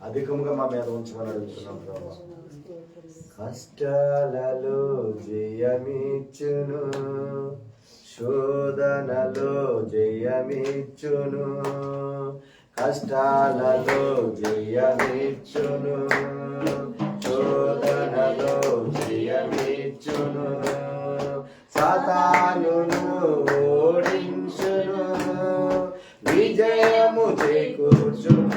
అధికముగా మా మీద ఉంచమని అడుగుతున్నాం ప్రభా. కష్టాలలో జయమిచ్చును, శోధనలో జయమిచ్చును, కష్టాలలో జయమిచ్చును, శోధనలో జయమిచ్చును, సాతానును ఓడించును, విజయము చేకూర్చును.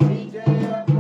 విజయ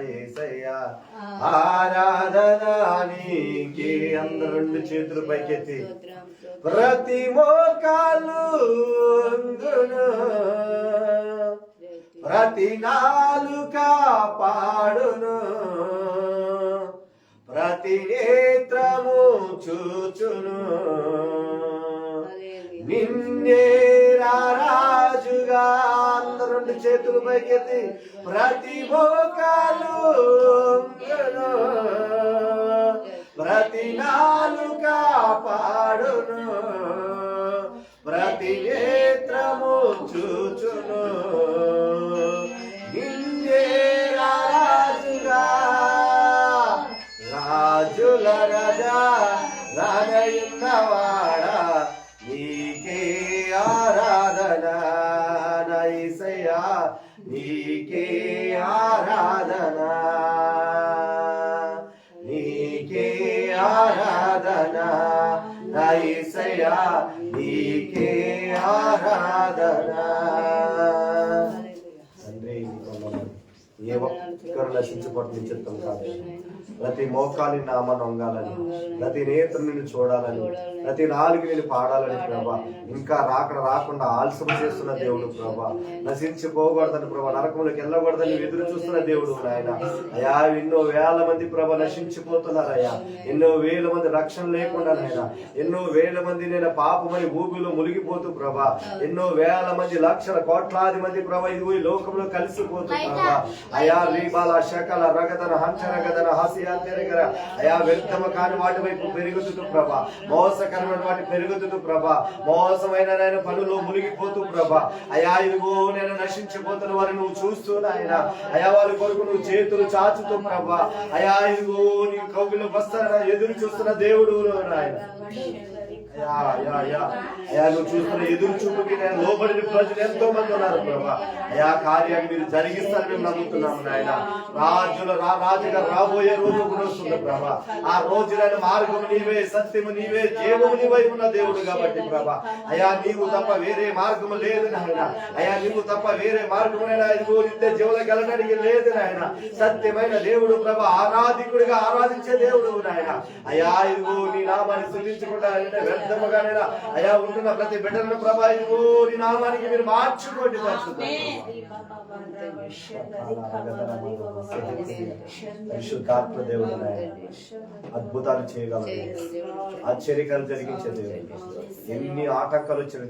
యేసయ్యా ఆరాధన నీకే. అందరూ రెండు చేతులు పైకెత్తి ప్రతి మోకాలు వంగును, ప్రతి నాలుక పాడును, ప్రతి నేత్రము చూచును నిన్నే రాజుగా. అందరూ రెండు చేతులు పైకెత్తి ప్రతి మోకాలు వంగును, ప్రతి నాలుక పాడును, ప్రతి నేత్రము చూచును నిన్నే రాజుగా. రాజుల రాజా రాజయున్నవాడా నీకే ఆరాధన యేసయ్యా నీకే ఆరాధన, నీకే ఆరాధన యేసయ్యా నీకే ఆరాధన. తండ్రి ఏ ఒక్కరు నశించబడి చిత్తం కాదు. ప్రతి మోకాలి నామను వంగాలని, ప్రతి నేత్రం నిన్ను చూడాలని, ప్రతి నాలుగు నేను పాడాలని ప్రభా. ఇంకా రాకుండా ఆలస్యం చేస్తున్న దేవుడు ప్రభా. నశించిపోకూడదని ప్రభా, నరకంలోకి వెళ్ళకూడదని ఎదురు చూస్తున్న దేవుడు నాయన. అయా ఎన్నో వేల మంది ప్రభా నశించిపోతున్నారయ్యా. ఎన్నో వేల మంది రక్షణ లేకుండా నాయన, ఎన్నో వేల మంది నేను పాపమని భూమిలో మునిగిపోతూ ప్రభా, ఎన్నో వేల మంది లక్షల కోట్లాది మంది ప్రభా ఇది ఈ లోకంలో కలిసిపోతూ ప్రభా. అయా రీబాల శకల రగదన హంచరగదన హాస్య అయా వ్యర్థమ కాని వాటి వైపు పెరుగుతూ ప్రభా, మోసకరమైన వాటి పెరుగుతూ ప్రభా, మోసమైన నేను పనులు మునిగిపోతూ ప్రభా. అయా ఇదిగో నేను నశించిపోతున్న వారు నువ్వు చూస్తూ నాయన. అయా వారి కొరకు నువ్వు చేతులు చాచుతూ ప్రభా. అయా ఇదిగో నీ కౌగిలో వస్తారా ఎదురు చూస్తున్న దేవుడు నాయన. అయా నువ్వు చూస్తున్న ఎదురు చూపుకి నేను లోబడిన ప్రజలు ఎంతో మంది ఉన్నారు ప్రభా. అయా కార్యాన్ని మీరు జరిగిస్తారని మేము నమ్ముతున్నాము నాయన. రాజుగా రాబోయే రోజు కూడా వస్తుంది ప్రభా. ఆ రోజులైన మార్గము నీవే, సత్యము నీవే, జీవము నీవై ఉన్న దేవుడు కాబట్టి ప్రభా. అయా నీవు తప్ప వేరే మార్గము లేదు నాయన. అయా నీవు తప్ప వేరే మార్గమునైనా ఇదిగో నిత్య జీవులకు వెళ్ళడానికి లేదు నాయన. సత్యమైన దేవుడు ప్రభా, ఆరాధికుడిగా ఆరాధించే దేవుడు నాయన. అయా ఇదిగో నీ నామాన్ని స్తుతించకుండా వ్యర్థముగానైనా అయా ఉంటున్న ప్రతి బిడ్డలను ప్రభా ఇదిగో నీ నామానికి మీరు మార్చుకోండి. పరిశుద్ధాత్మ దేవుడు అద్భుతాలు చేయగలరు, ఆశ్చర్యకాలు జరిగించే దేవుడు. ఎన్ని ఆటంకాలు వచ్చిన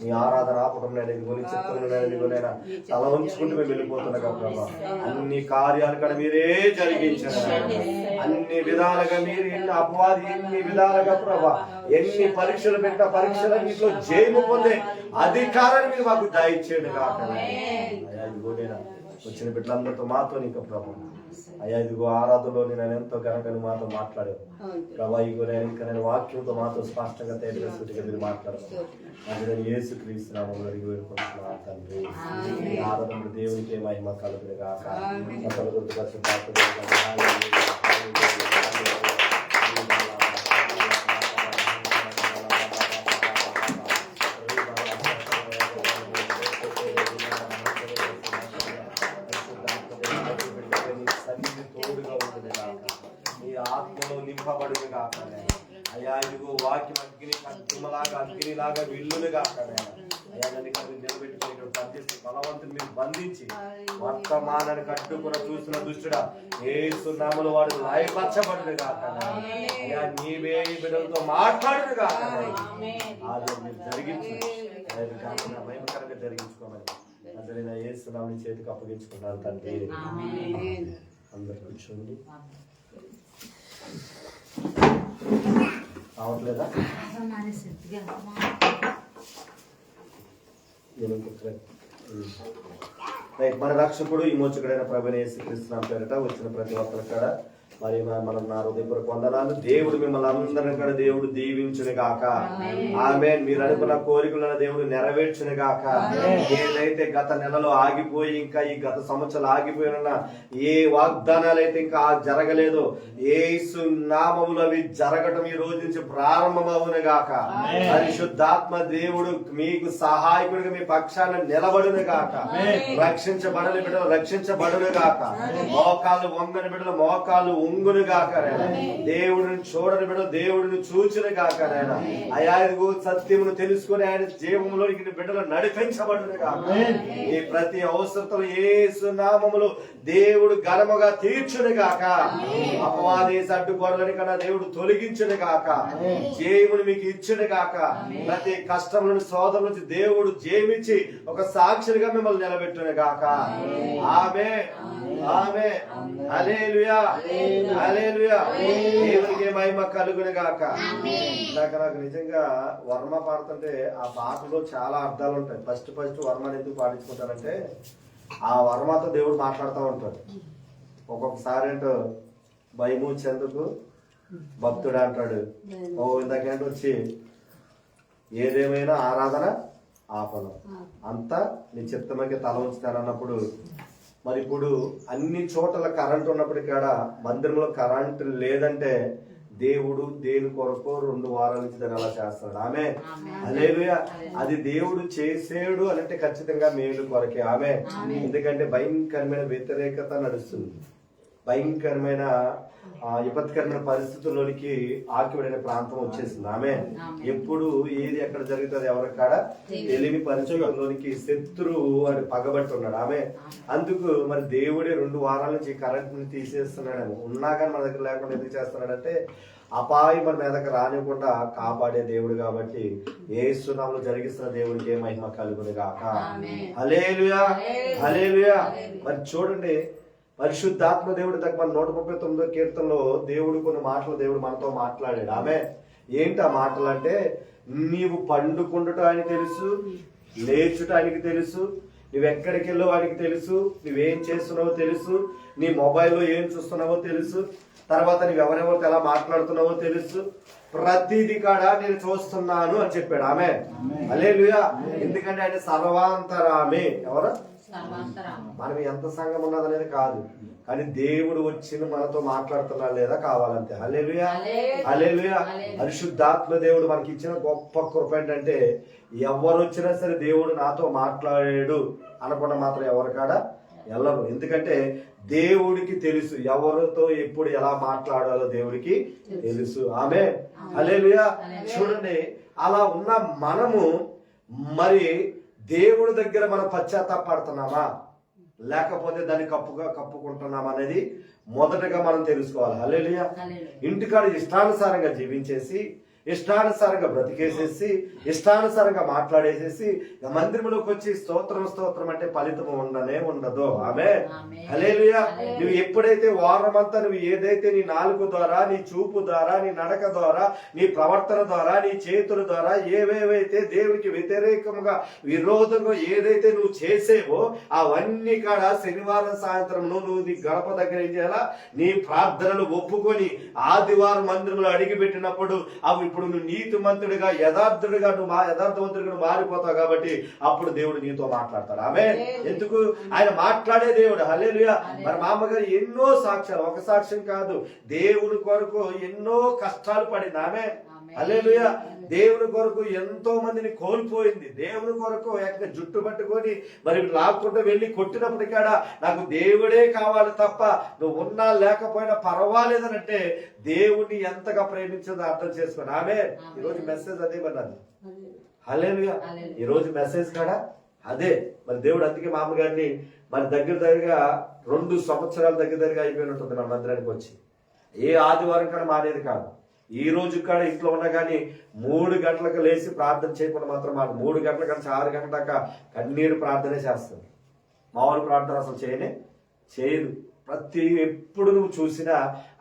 నీ ఆరాధన ఆపకం నేను చిత్రంలోనైనా తల ఉంచుకుంటూ మేము వెళ్ళిపోతున్నాగా ప్రభా. అన్ని కార్యాలు కూడా మీరే జరిగించారు. అన్ని విధాలుగా మీరు ఎన్ని అపవాది ఎన్ని విధాలుగా ప్రభా ఎన్ని పరీక్షలు పెట్టిన పరీక్షలన్నింటిలో జయము పొందే అధికారాన్ని మీరు మాకు దయచేయండి కాక. వచ్చిన బిడ్డలందరితో మాతో నీకు ప్రభా. అయ్యా ఇదిగో ఆరాధనలో నేను ఎంతో ఘనంగా మాతో మాట్లాడావు ప్రభా. ఇగో నేను ఇంకా నేను వాక్యంతో మాతో స్పష్టంగా తేలిగా సూటిగా మీరు మాట్లాడతాను. అది నేను యేసుక్రీస్తు నామములో అడిగి వేడుకుంటున్నాను తండ్రి. ఆరాధన దేవునికే మహిమ కలుగును గాక. ఆత్మలో నింపబడును కాక. అయ్యా ఇదిగో వాక్యం అగ్నిలాగా విల్లును కాక. అయ్యా నిలబెట్టుకుని పనిచేసి బలవంతుని మీరు బంధించి వర్తమానాన్ని కట్టుకుని చూసిన దుష్టుడా యేసు నామములో వాడు లయపరచబడును కాక. అయ్యా నీవే బిడ్డలతో మాట్లాడును కాక. అది మీరు జరిగించు కాకుండా భయంకరంగా జరిగించుకోమని అందరైనా యేసు నామముని చేతికి అప్పగించుకున్నారు తండ్రి. అందరు కూర్చోండి. అవట్లేదా? మన రక్షకుడు ఈ మోచకుడైన ప్రభువైన యేసుక్రీస్తు నామమున పేరిట వచ్చిన ప్రతి ఒక్కరి కూడా మరి మనం నా హృదయపూర్వక వందనాలు. దేవుడు మిమ్మల్ని అందరినీ కూడా దేవుడు దీవించును గాక. ఆమేన్. మీరు అనుకున్న కోరికలను దేవుడు నెరవేర్చును గాక. ఏదైతే గత నెలలో ఆగిపోయి ఇంకా ఈ గత సంవత్సరాలు ఆగిపోయిన ఏ వాగ్దానాలు అయితే ఇంకా జరగలేదు, యేసు నామములో అవి జరగటం ఈ రోజు నుంచి ప్రారంభమవును గాక. పరిశుద్ధాత్మ దేవుడు మీకు సహాయకుడిగా మీ పక్షాన నిలబడును గాక. రక్షించబడని బిడ్డలు రక్షించబడును గాక. మోకాళ్ళు వంగని బిడ్డలు మోకాళ్ళు ఉంగును గాక. దేవుడిని చూడని బిడ్డలు దేవుడిని చూచును గాక. అయా సత్యమును తెలుసుకుని ఆయన జీవంలోనికి బిడ్డలు నడిపించబడును గాక. ఈ ప్రతి అవసరతలు యేసు నామములో దేవుడు ఘనముగా తీర్చును గాక. అపవాది అడ్డుకోవడానికి కన్నా దేవుడు తొలగించును గాక. జయమును మీకు ఇచ్చును గాక. ప్రతి కష్టములను సోదరుల నుంచి దేవుడు జయమిచ్చి ఒక సాక్షిగా మిమ్మల్ని నిలబెట్టును గాక. ఆమేన్. ఆమేన్. హల్లెలూయా. హల్లెలూయా. దేవునికి మహిమ కలుగును గాక. నాకు నిజంగా వర్మ పాడుతుంటే ఆ పాటలో చాలా అర్థాలు ఉంటాయి. ఫస్ట్ వర్మని ఎందుకు పాడించుకుంటారంటే ఆ వర్మతో దేవుడు మాట్లాడుతూ ఉంటాడు. ఒక్కొక్కసారి ఏంటో భయము చెందుకు భక్తుడు అంటాడు. ఇందాకేంటి వచ్చి ఏదేమైనా ఆరాధన ఆపను అంతా నీ చిత్తమకి తల ఉంచుతారన్నప్పుడు, మరి ఇప్పుడు అన్ని చోట్ల కరెంట్ ఉన్నప్పుడు ఇక్కడ మందిరంలో కరెంట్ లేదంటే దేవుడు దేని కొరకు 2 వారాల నుంచి దాన్ని అలా చేస్తాడు. ఆమె హల్లెలూయా. అది దేవుడు చేసాడు అంటే ఖచ్చితంగా మేలు కొరకే. ఆమె ఎందుకంటే భయంకరమైన వ్యతిరేకత నడుస్తుంది. భయంకరమైన విపత్కరమైన పరిస్థితుల్లోనికి ఆకిబడిన ప్రాంతం వచ్చేసింది. ఆమె ఎప్పుడు ఏది ఎక్కడ జరుగుతుంది ఎవరికాడ తెలియని పరిస్థితుల్లోనికి శత్రువు అని పగబట్టి ఉన్నాడు. ఆమె అందుకు మరి దేవుడే 2 వారాల నుంచి కరెంట్ ని తీసేస్తున్నాడేమో. ఉన్నా కానీ మన దగ్గర లేకుండా ఎందుకు చేస్తున్నాడంటే అపాయం మన మీదకి రానివ్వకుండా కాపాడే దేవుడు కాబట్టి యేసు నామములో జరిగిస్తున్న దేవుడికి మహిమ కలుగును గాక. హల్లెలూయా. హల్లెలూయా. మరి చూడండి, పరిశుద్ధాత్మ దేవుడి దగ్గర మన 139వ కీర్తనలో దేవుడు కొన్ని మాటలు దేవుడు మనతో మాట్లాడాడు. ఆమె ఏంటి ఆ మాటలు అంటే, నీవు పండుకుండుట ఆయనకి తెలుసు, లేచుట ఆయనకి తెలుసు, నువ్వెక్కడికి వెళ్ళో ఆయనకి తెలుసు, నువ్వేం చేస్తున్నావో తెలుసు, నీ మొబైల్లో ఏం చూస్తున్నావో తెలుసు, తర్వాత నువ్వెవరెవరితో ఎలా మాట్లాడుతున్నావో తెలుసు, ప్రతిది కాడా నేను చూస్తున్నాను అని చెప్పాడు. ఆమె హల్లెలూయా. ఎందుకంటే ఆయన సర్వాంతరామే. ఎవరు మనం ఎంత సంఘం ఉన్నదనేది కాదు, కానీ దేవుడు వచ్చి మనతో మాట్లాడుతున్నా లేదా కావాలంతే. హల్లెలూయా. హల్లెలూయా. పరిశుద్ధాత్మ దేవుడు మనకి ఇచ్చిన గొప్ప కృప ఏంటంటే ఎవరు వచ్చినా సరే దేవుడు నాతో మాట్లాడాడు అనకుండా మాత్రం ఎవరికాడ వెళ్ళరు. ఎందుకంటే దేవుడికి తెలుసు ఎవరితో ఎప్పుడు ఎలా మాట్లాడాలో దేవుడికి తెలుసు. ఆమె హల్లెలూయా. చూడండి, అలా ఉన్న మనము మరి దేవుడి దగ్గర మనం పశ్చాత్తాపడుతున్నామా లేకపోతే దాన్ని కప్పుకుంటున్నామా అనేది మొదటగా మనం తెలుసుకోవాలి. హల్లెలూయా. ఇంటికాడ ఇష్టానుసారంగా జీవించేసి ఇష్టానుసారంగా బ్రతికేసేసి ఇష్టానుసారంగా మాట్లాడేసేసి మందిరంలోకి వచ్చి స్తోత్రం అంటే ఫలితం ఉండదు. ఆమె హల్లెలూయా. నువ్వు ఎప్పుడైతే వారమంతా నువ్వు ఏదైతే నీ నాలుగు ద్వారా, నీ చూపు ద్వారా, నీ నడక ద్వారా, నీ ప్రవర్తన ద్వారా, నీ చేతుల ద్వారా ఏవేవైతే దేవునికి వ్యతిరేకంగా విరోధంగా ఏదైతే నువ్వు చేసేవో అవన్నీ కాడ శనివారం సాయంత్రం నువ్వు నీ గడప దగ్గర ఏం చేయాలా, నీ ప్రార్థనలు ఒప్పుకొని ఆదివారం మందిరంలో అడిగి పెట్టినప్పుడు అవి ఇప్పుడు నువ్వు నీతిమంతుడిగా యథార్థుడిగా యథార్థవంతుడిగా మారిపోతావు. కాబట్టి అప్పుడు దేవుడు నీతో మాట్లాడతాడు. ఆమె ఎందుకు ఆయన మాట్లాడే దేవుడు. హల్లెలూయా. మరి మా అమ్మగారు ఎన్నో సాక్ష్యాలు, ఒక సాక్ష్యం కాదు, దేవుడి కొరకు ఎన్నో కష్టాలు పడింది. ఆమె హల్లెలూయా. దేవుని కొరకు ఎంతో మందిని కోల్పోయింది. దేవుని కొరకు జుట్టు పట్టుకొని మరి లాక్కుంటూ వెళ్ళి కొట్టినప్పటికాడ నాకు దేవుడే కావాలి తప్ప నువ్వు ఉన్నా లేకపోయినా పర్వాలేదనంటే దేవుడిని ఎంతగా ప్రేమించిందో అర్థం చేసుకుని. ఆమె ఈరోజు మెసేజ్ అదే మరి. హల్లెలూయా. ఈరోజు మెసేజ్ కాడా అదే. మరి దేవుడు అందుకే మా అమ్మగారిని మరి దగ్గరగా 2 సంవత్సరాలు దగ్గరగా అయిపోయినట్టుంది మన మందిరానికి వచ్చి. ఏ ఆదివారం కూడా మానేది కాదు. ఈ రోజు కూడా ఇంట్లో ఉన్నా కానీ 3 గంటలకు లేచి ప్రార్థన చేయకుండా మాత్రం 3 గంటల కంటే 6 గంటల దాకా కన్నీరు ప్రార్థనే చేస్తుంది. మామూలు ప్రార్థన అసలు చేయదు. ఎప్పుడు నువ్వు చూసినా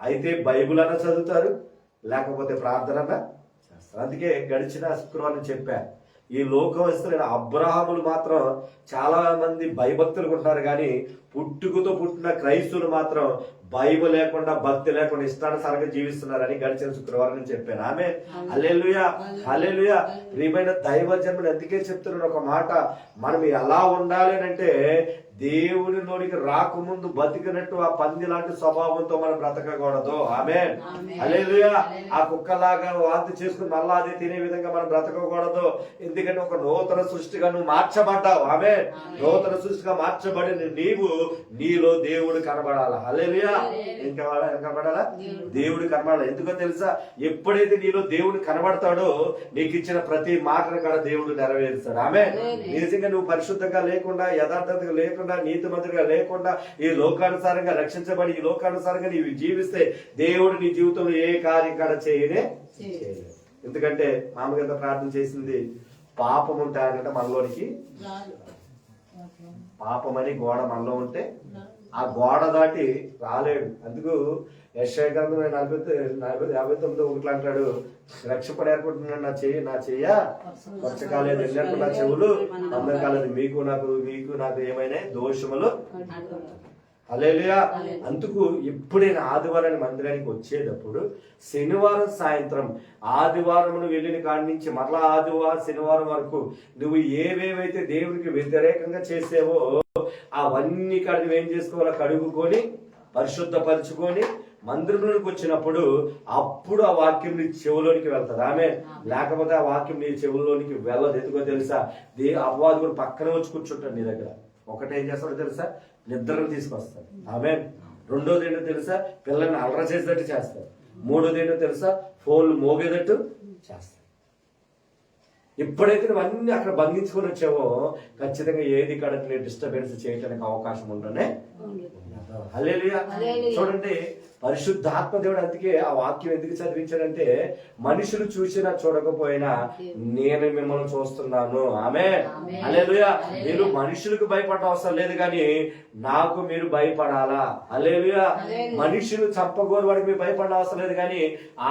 అయితే బైబిల్ అన్నా చదువుతారు, లేకపోతే ప్రార్థన అన్నా చేస్తారు. అందుకే గడిచిన శుక్రవారం చెప్పా, ఈ లోకవస్తులైన అబ్రహాములు మాత్రం చాలా మంది భయభక్తులు ఉంటారు, కానీ పుట్టుకతో పుట్టిన క్రైస్తువులు మాత్రం బైబిల్ లేకుండా భక్తి లేకుండా ఇష్టానుసారంగా జీవిస్తున్నారని గడిచిన శుక్రవారం నేను చెప్పాను. ఆమె హల్లెలూయా హల్లెలూయా. ప్రియమైన దైవజనుడు అందుకే చెప్తున్నాడు ఒక మాట, మనం ఎలా ఉండాలి అంటే దేవునిలోనికి రాకముందు బతికినట్టు ఆ పంది లాంటి స్వభావంతో మనం బ్రతకకూడదు. ఆమె హల్లెలూయా. ఆ కుక్కలాగా వాంతి చేసుకుని మళ్ళా అది తినే విధంగా మనం బ్రతకకూడదు. ఎందుకంటే ఒక నూతన సృష్టిగా నువ్వు మార్చబడ్డావు. ఆమె నూతన సృష్టిగా మార్చబడిన నీవు నీలో దేవుడు కనబడాలా. హల్లెలూయా. ఇంకా కనబడాలా, దేవుడు కనబడాలి. ఎందుకో తెలుసా, ఎప్పుడైతే నీలో దేవుడు కనబడతాడో నీకు ఇచ్చిన ప్రతి మాటను కూడా దేవుడు నెరవేరుస్తాడు. ఆమె నిజంగా నువ్వు పరిశుద్ధంగా లేకుండా, యథార్థతగా లేకుండా, నీతిమంతుడిగా లేకుండా, ఈ లోకానుసారంగా రక్షించబడి ఈ లోకానుసారంగా నీవు జీవిస్తే దేవుడు నీ జీవితంలో ఏ కార్యం కూడా చేయలేదు. ఎందుకంటే మామగారితో ప్రార్థన చేసింది, పాపం ఉంటే ఆయనంటే మనలోనికి, పాపమని గోడ మనలో ఉంటే ఆ గోడ దాటి రాలేడు. అందుకు యెషయా గ్రంథం 49:1 అంటాడు, రక్షపడి ఏర్పడుతున్నాడు నా చెయ్య పచ్చ కాలేదు, ఎన్నట్టు నా చెవులు అందం కాలేదు, మీకు నాకు ఏమైనా దోషములు. హల్లెలూయా. అందుకు ఎప్పుడైనా ఆదివారాన్ని మందిరానికి వచ్చేటప్పుడు శనివారం సాయంత్రం, ఆదివారం వెళ్ళిన కాడి నుంచి మరలా శనివారం వరకు నువ్వు ఏవేవైతే దేవునికి వ్యతిరేకంగా చేసేవో అవన్నీ కాడ నువ్వేం చేసుకోవాలో కడుగుకొని పరిశుద్ధపరచుకొని మందిరంలోకి వచ్చినప్పుడు అప్పుడు ఆ వాక్యం నీ చెవులోనికి వెళ్తుంది. ఆమె లేకపోతే ఆ వాక్యం నీ చెవుల్లోనికి వెళ్ళదు. ఎందుకో తెలుసా, అపవాది కూడా పక్కనే వచ్చి కూర్చుంటాడు నీ దగ్గర. ఒకటేం చేస్తాడో తెలుసా, నిద్రను తీసుకొస్తాడు. ఆమె రెండోది ఏంటో తెలుసా, పిల్లల్ని అలర చేసేటట్టు చేస్తాడు. మూడోది ఏంటో తెలుసా, ఫోన్లు మోగేటట్టు చేస్తాడు. ఎప్పుడైతే నువ్వు అన్ని అక్కడ బంధించుకొని వచ్చావో ఖచ్చితంగా ఏది కడట్లే డిస్టర్బెన్స్ చేయడానికి అవకాశం ఉండనే. హల్లెలూయా. చూడండి, పరిశుద్ధాత్మ దేవుడు అందుకే ఆ వాక్యం ఎందుకు చదివించాడంటే, మనుషులు చూసినా చూడకపోయినా నేను మిమ్మల్ని చూస్తున్నాను. ఆమె హల్లెలూయా. మీరు మనుషులకు భయపడ అవసరం లేదు, కానీ నాకు మీరు భయపడాలా. హల్లెలూయా. మనుషులు చంపగోరు వాడికి మీరు భయపడ అవసరం లేదు, కానీ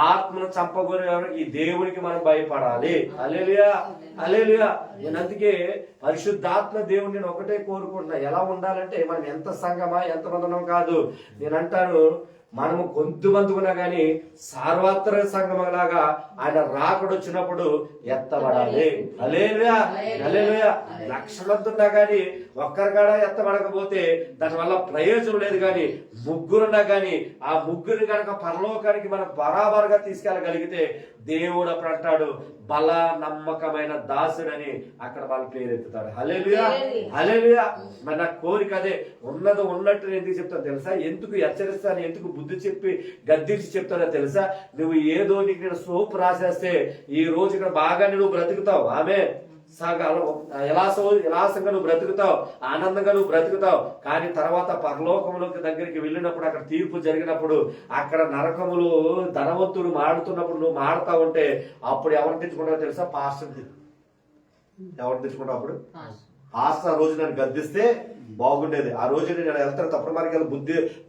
ఆత్మను చంపగోరు ఈ దేవునికి మనం భయపడాలి. హల్లెలూయా హల్లెలూయా. నేను అందుకే పరిశుద్ధాత్మ దేవుడు నేను ఒకటే కోరుకుంటున్నా, ఎలా ఉండాలంటే మనం ఎంత సంఘమా ఎంత మందనం కాదు, నేను అంటాను మనము కొంతమంది ఉన్నా గాని సార్వత్రిక సంఘంలాగా ఆయన రాకడొచ్చినప్పుడు ఎత్తబడాలి. హల్లెలూయా హల్లెలూయా. లక్షలంతున్నా గాని ఒక్కరికాడ ఎత్తబడకపోతే దాని వల్ల ప్రయోజనం లేదు, కానీ ముగ్గురున్నా గాని ఆ ముగ్గురిని కనుక పరలోకానికి మనం బరాబరుగా తీసుకెళ్ళగలిగితే దేవుడు అప్పుడు అంటాడు, బల నమ్మకమైన దాసుడని అక్కడ వాళ్ళ పేరెత్తుతాడు. హల్లెలూయా హల్లెలూయా. మన కోరిక అదే, ఉన్నది ఉన్నట్టు ఎందుకు చెప్తాను తెలుసా, ఎందుకు హెచ్చరిస్తాను, ఎందుకు బుద్ధి చెప్పి గద్దించి చెప్తానో తెలుసా, నువ్వు ఏదో నీకు సోపు రాసేస్తే ఈ రోజు ఇక్కడ బాగా నువ్వు బ్రతుకుతావు. ఆమె విలాసంగా నువ్వు బ్రతుకుతావు, ఆనందంగా నువ్వు బ్రతుకుతావు, కానీ తర్వాత పరలోకములోకి దగ్గరికి వెళ్ళినప్పుడు అక్కడ తీర్పు జరిగినప్పుడు అక్కడ నరకములు ధనవంతుడు మాడుతున్నప్పుడు నువ్వు మాడుతా ఉంటే అప్పుడు ఎవరు తెచ్చుకుంటావో తెలుసా, పాస్టర్. ఎవరు తెచ్చుకుంటావు అప్పుడు? పాస్టర్ ఆ రోజు నన్ను గద్దిస్తే బాగుండేది, ఆ రోజు నేను వెళ్తాను తప్పుడు మార్గాలు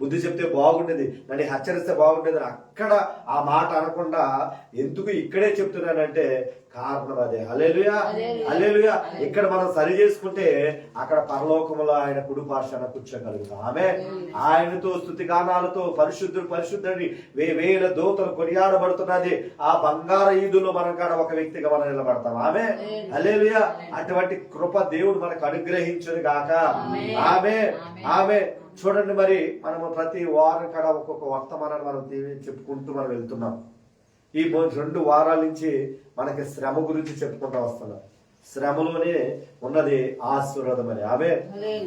బుద్ధి చెప్తే బాగుండేది, నన్ను హెచ్చరిస్తే బాగుండేది. అక్కడ ఆ మాట అనకుండా ఎందుకు ఇక్కడే చెప్తున్నానంటే కారణం అదే. హల్లెలూయా హల్లెలూయా. ఇక్కడ మనం సరి చేసుకుంటే అక్కడ పరలోకములో ఆయన కుడి పార్శ్వాన కూర్చోగలుగుతాం. ఆమె ఆయనతో స్తుతి గానాలతో పరిశుద్ధుడి వేల దూతలు కొనియాడబడుతున్నది ఆ బంగార ఈదులో మనం కాడ ఒక వ్యక్తిగా మనం నిలబడతాం. ఆమె హల్లెలూయా. అటువంటి కృప దేవుడు మనకు అనుగ్రహించును గాక. ఆమె ఆమె. చూడండి, మరి మనము ప్రతి వారం కాడ ఒక్కొక్క వర్తమానాన్ని మనం చెప్పుకుంటూ మనం వెళ్తున్నాం. ఈ 2 వారాల నుంచి మనకి శ్రమ గురించి చెప్పుకుంటూ వస్తున్నాం. శ్రమలోనే ఉన్నది ఆశీర్వాదం అని. ఆమె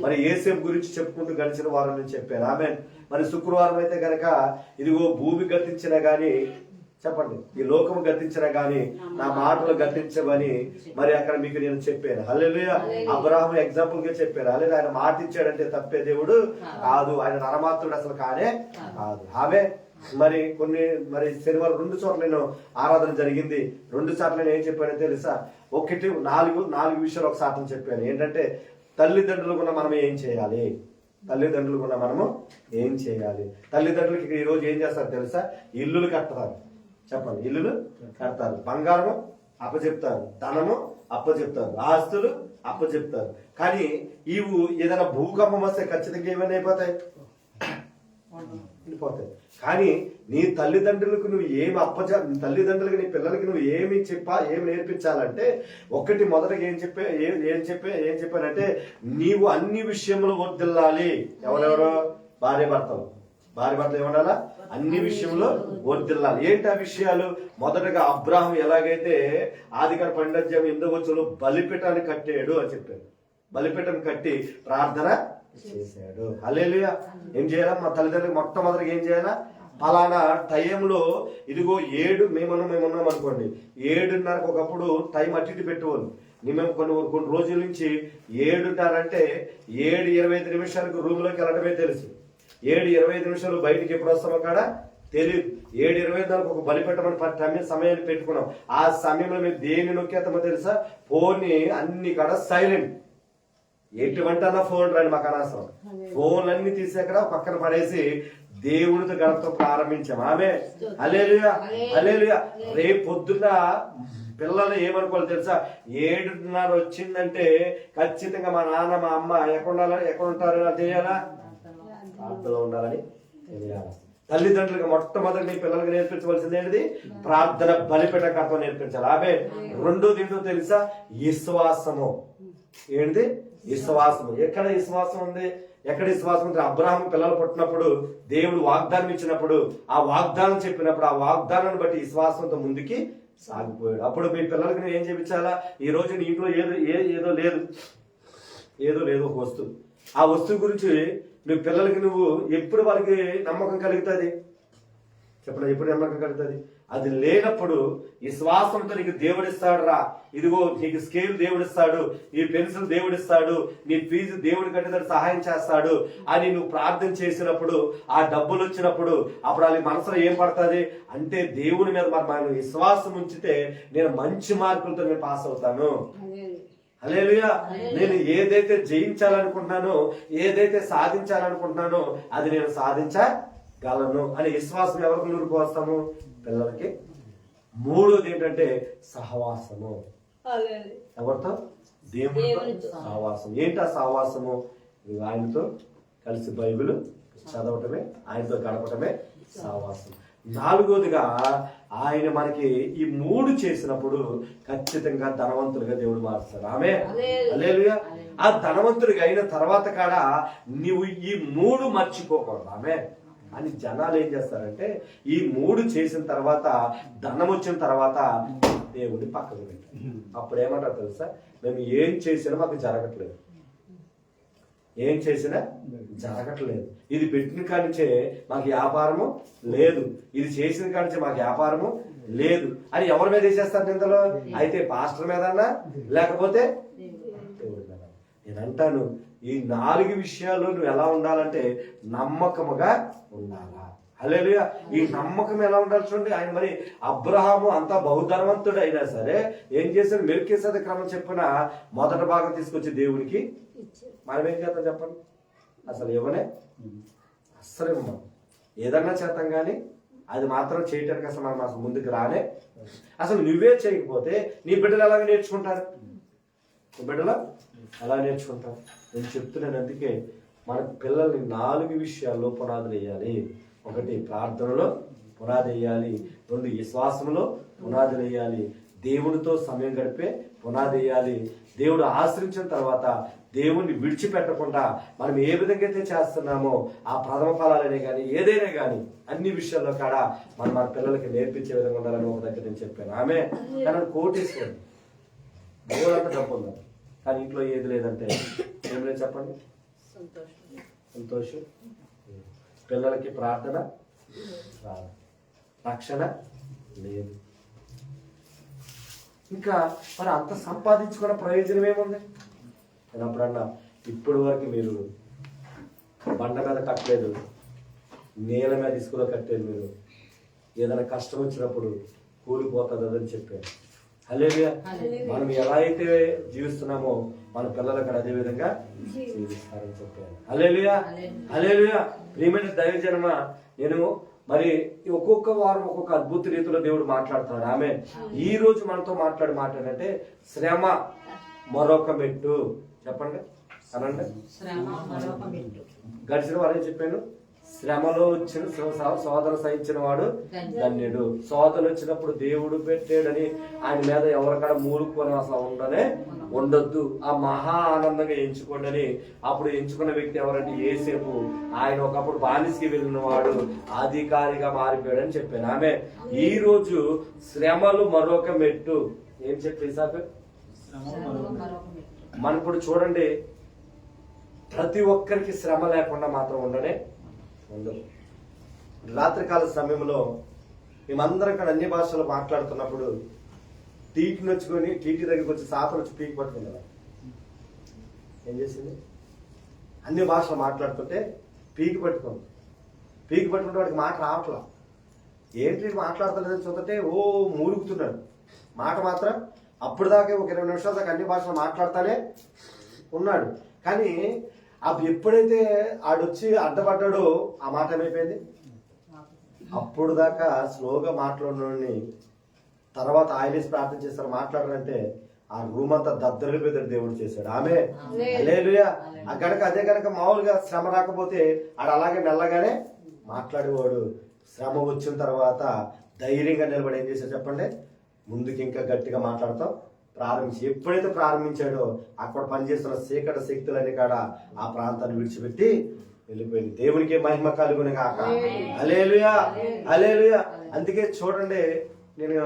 మరి యేసేపు గురించి చెప్పుకుంటూ గడిచిన వారం నుంచి చెప్పాను. ఆమె మరి శుక్రవారం అయితే గనక ఇదిగో భూమి గతించినా గాని, చెప్పండి, ఈ లోకము గతించినా గాని నా మాటలు గతించవని మరి అక్కడ మీకు నేను చెప్పాను. హల్లెలూయా. అబ్రహాము ఎగ్జాంపుల్ గా చెప్పాను. హల్లెలూయా. ఆయన మాట ఇచ్చాడంటే తప్పే దేవుడు కాదు, ఆయన నరమాత్రుడు అసలు కానే కాదు. ఆమె మరి శనివారం 2 చోట్ల నేను ఆరాధన జరిగింది. 2 సార్లు నేను ఏం చెప్పానో తెలుసా, 4 విషయాలు ఒక సాటం చెప్పాను. ఏంటంటే తల్లిదండ్రులు కూడా మనం ఏం చేయాలి, తల్లిదండ్రులు కూడా మనము ఏం చేయాలి. తల్లిదండ్రులకి ఈ రోజు ఏం చేస్తారు తెలుసా, ఇల్లులు కడతారు. చెప్పండి, ఇల్లులు కడతారు, బంగారము అప్పచెప్తారు, ధనము అప్పచెప్తారు, ఆస్తులు అప్పచెప్తారు. కానీ ఇవి ఏదైనా భూకంపం వస్తే ఖచ్చితంగా ఏమైనా అయిపోతాయి, వెళ్ళిపోతాయి. కానీ నీ తల్లిదండ్రులకు నువ్వు ఏమి తల్లిదండ్రులకు నీ పిల్లలకి నువ్వు ఏమి నేర్పించాలంటే ఒకటి మొదటగా ఏం చెప్పానంటే నీవు అన్ని విషయంలో వర్ధిల్లాలి. ఎవరెవరో భార్య భర్తలు ఏమనాలా? అన్ని విషయంలో వర్ధిల్లాలి. ఏంటి ఆ విషయాలు? మొదటగా అబ్రాహం ఎలాగైతే ఆదికాండం 12:8 బలిపీఠాన్ని కట్టాడు అని చెప్పాడు. బలిపీఠం కట్టి ప్రార్థన చేశాడు. హల్లెలూయా. ఏం చేయాలా? మా తల్లిదండ్రులకు మొట్టమొదటిగా ఏం చేయాలా? అలానా టైంలో ఇదిగో మేమున్నాం అనుకోండి, 7:30 ఒకప్పుడు టైం అటు ఇటు పెట్టేవాళ్ళు. మేము కొన్ని రోజుల నుంచి 7:30 అంటే 7:25 రూమ్ లోకి వెళ్ళడమే తెలుసు. 7:25 బయటికి ఎప్పుడు వస్తామో కాడ తెలియదు. 7:24 ఒక బలి పెట్టమని సమయాన్ని పెట్టుకున్నాం. ఆ సమయంలో మేము దేన్ని నొక్కేస్తామో తెలుసా? ఫోన్ అన్ని కాడ సైలెంట్. ఎటువంటి ఫోన్ రాని మాకు అనవసరం. ఫోన్లన్నీ తీసాక పక్కన పడేసి దేవుడితో గడపతో ప్రారంభించాం. ఆమె హల్లెలూయా, హల్లెలూయా. రేపు పొద్దున్న పిల్లలు ఏమనుకోవాలి తెలుసా? 7:30 వచ్చిందంటే ఖచ్చితంగా మా నాన్న మా అమ్మ ఎక్కడ ఉంటారో తెలియాలా? ప్రార్థనలో ఉండాలని తెలియాలి. తల్లిదండ్రులుగా మొట్టమొదటి నీ పిల్లలకు నేర్పించవలసింది ఏంటిది? ప్రార్థన, బలిపీఠకర్తం నేర్పించాలి. ఆమె రెండోది ఏంటో తెలుసా? విశ్వాసము. ఏంటిది? విశ్వాసము. ఎక్కడ విశ్వాసం ఉంది? ఎక్కడ విశ్వాసం ఉంది? అబ్రాహాము పిల్లలు పుట్టినప్పుడు దేవుడు వాగ్దానం ఇచ్చినప్పుడు, ఆ వాగ్దానం చెప్పినప్పుడు ఆ వాగ్దానాన్ని బట్టి విశ్వాసంతో ముందుకి సాగిపోయాడు. అప్పుడు మీ పిల్లలకి నువ్వు ఏం చేయించాలా? ఈ రోజు నీ ఇంట్లో ఏదో లేదు ఒక వస్తువు. ఆ వస్తువు గురించి నువ్వు పిల్లలకి నువ్వు ఎప్పుడు వాళ్ళకి నమ్మకం కలుగుతుంది? చెప్పండి, ఎప్పుడు నమ్మకం కలుగుతుంది? అది లేనప్పుడు విశ్వాసంతో నీకు దేవుడిస్తాడు రా, ఇదిగో నీకు స్కేల్ దేవుడిస్తాడు, ఈ పెన్సిల్ దేవుడిస్తాడు, నీ ఫీజు దేవుడి కట్టేదానికి సహాయం చేస్తాడు అని నువ్వు ప్రార్థన చేసినప్పుడు, ఆ డబ్బులు వచ్చినప్పుడు అప్పుడు వాళ్ళ మనసులో ఏం పడుతుంది అంటే దేవుడి మీద మనం విశ్వాసం ఉంచితే నేను మంచి మార్కులతో నేను పాస్ అవుతాను. హల్లెలూయా. నేను ఏదైతే జయించాలనుకుంటున్నానో, ఏదైతే సాధించాలనుకుంటున్నానో అది నేను సాధించగలను అనే విశ్వాసం ఎవరికి నూరుకోస్తాము? పిల్లలకి. మూడోది ఏంటంటే సహవాసము. ఎవరితో? దేవుడితో సహవాసం. ఏంటి ఆ సహవాసము? ఆయనతో కలిసి బైబిల్ చదవటమే, ఆయనతో గడపటమే సహవాసం. నాలుగోదిగా ఆయన మనకి ఈ 3 చేసినప్పుడు ఖచ్చితంగా ధనవంతులుగా దేవుడు మారుస్తాడు. ఆమె హల్లెలూయా. ఆ ధనవంతుడిగా అయిన తర్వాత కాడ నువ్వు ఈ 3 మర్చిపోకూడదు. ఆమె అని జనాలు ఏం చేస్తారంటే ఈ 3 చేసిన తర్వాత, ధనం వచ్చిన తర్వాత దేవుడిని పక్కకు పెట్టి అప్పుడు ఏమంటారు తెలుసా? మేము ఏం చేసినా మాకు జరగట్లేదు, ఏం చేసినా జరగట్లేదు. ఇది పెట్టిన కానించే మాకు వ్యాపారము లేదు, ఇది చేసిన కానించే మాకు వ్యాపారము లేదు అని ఎవరి మీద వేసేస్తారు నిందలో? అయితే పాస్టర్ మీదన్నా లేకపోతే దేవుడి మీద. నేను అంటాను, ఈ 4 విషయాల్లో నువ్వు ఎలా ఉండాలంటే నమ్మకముగా ఉండాలా. హల్లెలూయా. ఈ నమ్మకం ఎలా ఉండాలి చూడండి. ఆయన మరి అబ్రహాము అంతా బహుధనవంతుడు అయినా సరే ఏం చేశాడు? మెల్కీసెదెకు క్రమం చెప్పిన మొదటి భాగం తీసుకొచ్చి దేవుడికి మనం ఏం చేద్దాం చెప్పండి? అసలు ఇవ్వనే, అస్సలు ఇవ్వం. ఏదన్నా చేద్దాం కానీ అది మాత్రం చేయటానికి అసలు మనం అసలు ముందుకు రానే. అసలు నువ్వే చేయకపోతే నీ బిడ్డలు ఎలాగ నేర్చుకుంటారు? నీ బిడ్డలు అలా నేర్చుకుంటారు. నేను చెప్తున్నాను, అందుకే మన పిల్లల్ని 4 విషయాల్లో పునాదులు వేయాలి. 1 ప్రార్థనలో పునాది వేయాలి, 2 విశ్వాసంలో పునాదులు వేయాలి, దేవుడితో సమయం గడిపే పునాది వేయాలి. దేవుడు ఆశ్రయించిన తర్వాత దేవుణ్ణి విడిచిపెట్టకుండా మనం ఏ విధంగా అయితే చేస్తున్నామో ఆ ప్రథమ ఫలాలనే కానీ ఏదైనా కానీ అన్ని విషయాల్లో కాడ మనం మన పిల్లలకి నేర్పించే విధంగా ఉండాలని ఒక దగ్గర నేను చెప్పాను. ఆమె కానీ కోటేసుకోండి, దేవుడంతా డబ్బు ఉందా కానీ ఇంట్లో ఏది లేదంటే ఏం లేదు చెప్పండి? సంతోషం. పిల్లలకి ప్రార్థన రాదు, రక్షణ లేదు. ఇంకా మరి అంత సంపాదించుకున్న ప్రయోజనం ఏముంది? నేను అప్పుడన్నా ఇప్పటి వరకు మీరు బండ మీద కట్టలేదు, నేల మీద ఇసుకలో కట్టేది. మీరు ఏదైనా కష్టం వచ్చినప్పుడు కూలిపోతుంది అదని చెప్పారు. హల్లెలూయా. మనం ఎలా అయితే జీవిస్తున్నామో మన పిల్లలు అక్కడ అదే విధంగా జీవిస్తారని చెప్పారు. హల్లెలూయా, హల్లెలూయా. ప్రియమైన దైవజనమా, నేను మరి ఒక్కొక్క వారం ఒక్కొక్క అద్భుత రీతిలో దేవుడు మాట్లాడుతున్నాడు. ఆమె ఈ రోజు మనతో మాట్లాడే మాట ఏంటంటే శ్రమ మరొక మెట్టు. చెప్పండి అనండి. గడిచిన వారే చెప్పాను, శ్రమలో వచ్చిన శోధన సహించిన వాడు ధన్యుడు. శోధన వచ్చినప్పుడు దేవుడు పెట్టాడని ఆయన మీద ఎవరికడ మూలుకొని అసలు ఉండొద్దు. ఆ మహా ఆనందంగా ఎంచుకోండి అని అప్పుడు ఎంచుకున్న వ్యక్తి ఎవరంటే యేసేపు. ఆయన ఒకప్పుడు బానిసకి వెళ్ళిన వాడు అధికారిగా మారిపోయాడని చెప్పాను. ఆమె ఈ రోజు శ్రమలు మరొక మెట్టు. ఏం చెప్పి సార్ మనం ఇప్పుడు చూడండి, ప్రతి ఒక్కరికి శ్రమ లేకుండా మాత్రం ఉండదు. రాత్రికాల సమయంలో మేమందరం ఇక్కడ అన్ని భాషలు మాట్లాడుతున్నప్పుడు టీటీని వచ్చుకొని టీటీ దగ్గరికి వచ్చి సాతలు వచ్చి పీకి పట్టుకుందా. ఏం చేసింది? అన్ని భాషలు మాట్లాడుతుంటే పీకి పట్టుకుంటే వాడికి మాట రావట్లా. ఏంటి మాట్లాడతలేదని చూస్తుంటే మూలుగుతున్నాడు. మాట మాత్రం అప్పుడు దాకా ఒక 20 నిమిషాల దాకా అన్ని భాషలు మాట్లాడతానే ఉన్నాడు. కానీ ఎప్పుడైతే ఆడొచ్చి అడ్డపడ్డాడో ఆ మాట ఏమైపోయింది. అప్పుడు దాకా స్లోగా మాట్లాడినోడిని తర్వాత ఆయనేసి ప్రార్థన చేస్తారు మాట్లాడారంటే ఆ రూమ్ అంతా దద్దరిపోతాడు దేవుడు చేశాడు. ఆమె హల్లెలూయా. అదే గనక మామూలుగా శ్రమ రాకపోతే ఆడ అలాగే మెల్లగానే మాట్లాడేవాడు. శ్రమ వచ్చిన తర్వాత ధైర్యంగా నిలబడి ఏం చేశాడు చెప్పండి, ముందుకి ఇంకా గట్టిగా మాట్లాడతాం ఎప్పుడైతే ప్రారంభించాడో అక్కడ పనిచేస్తున్న చీకటి శక్తులన్నీ కాడ ఆ ప్రాంతాన్ని విడిచిపెట్టి వెళ్ళిపోయింది. దేవునికి మహిమ కలుగును గాక. హల్లెలూయా హల్లెలూయా. అందుకే చూడండి, నేను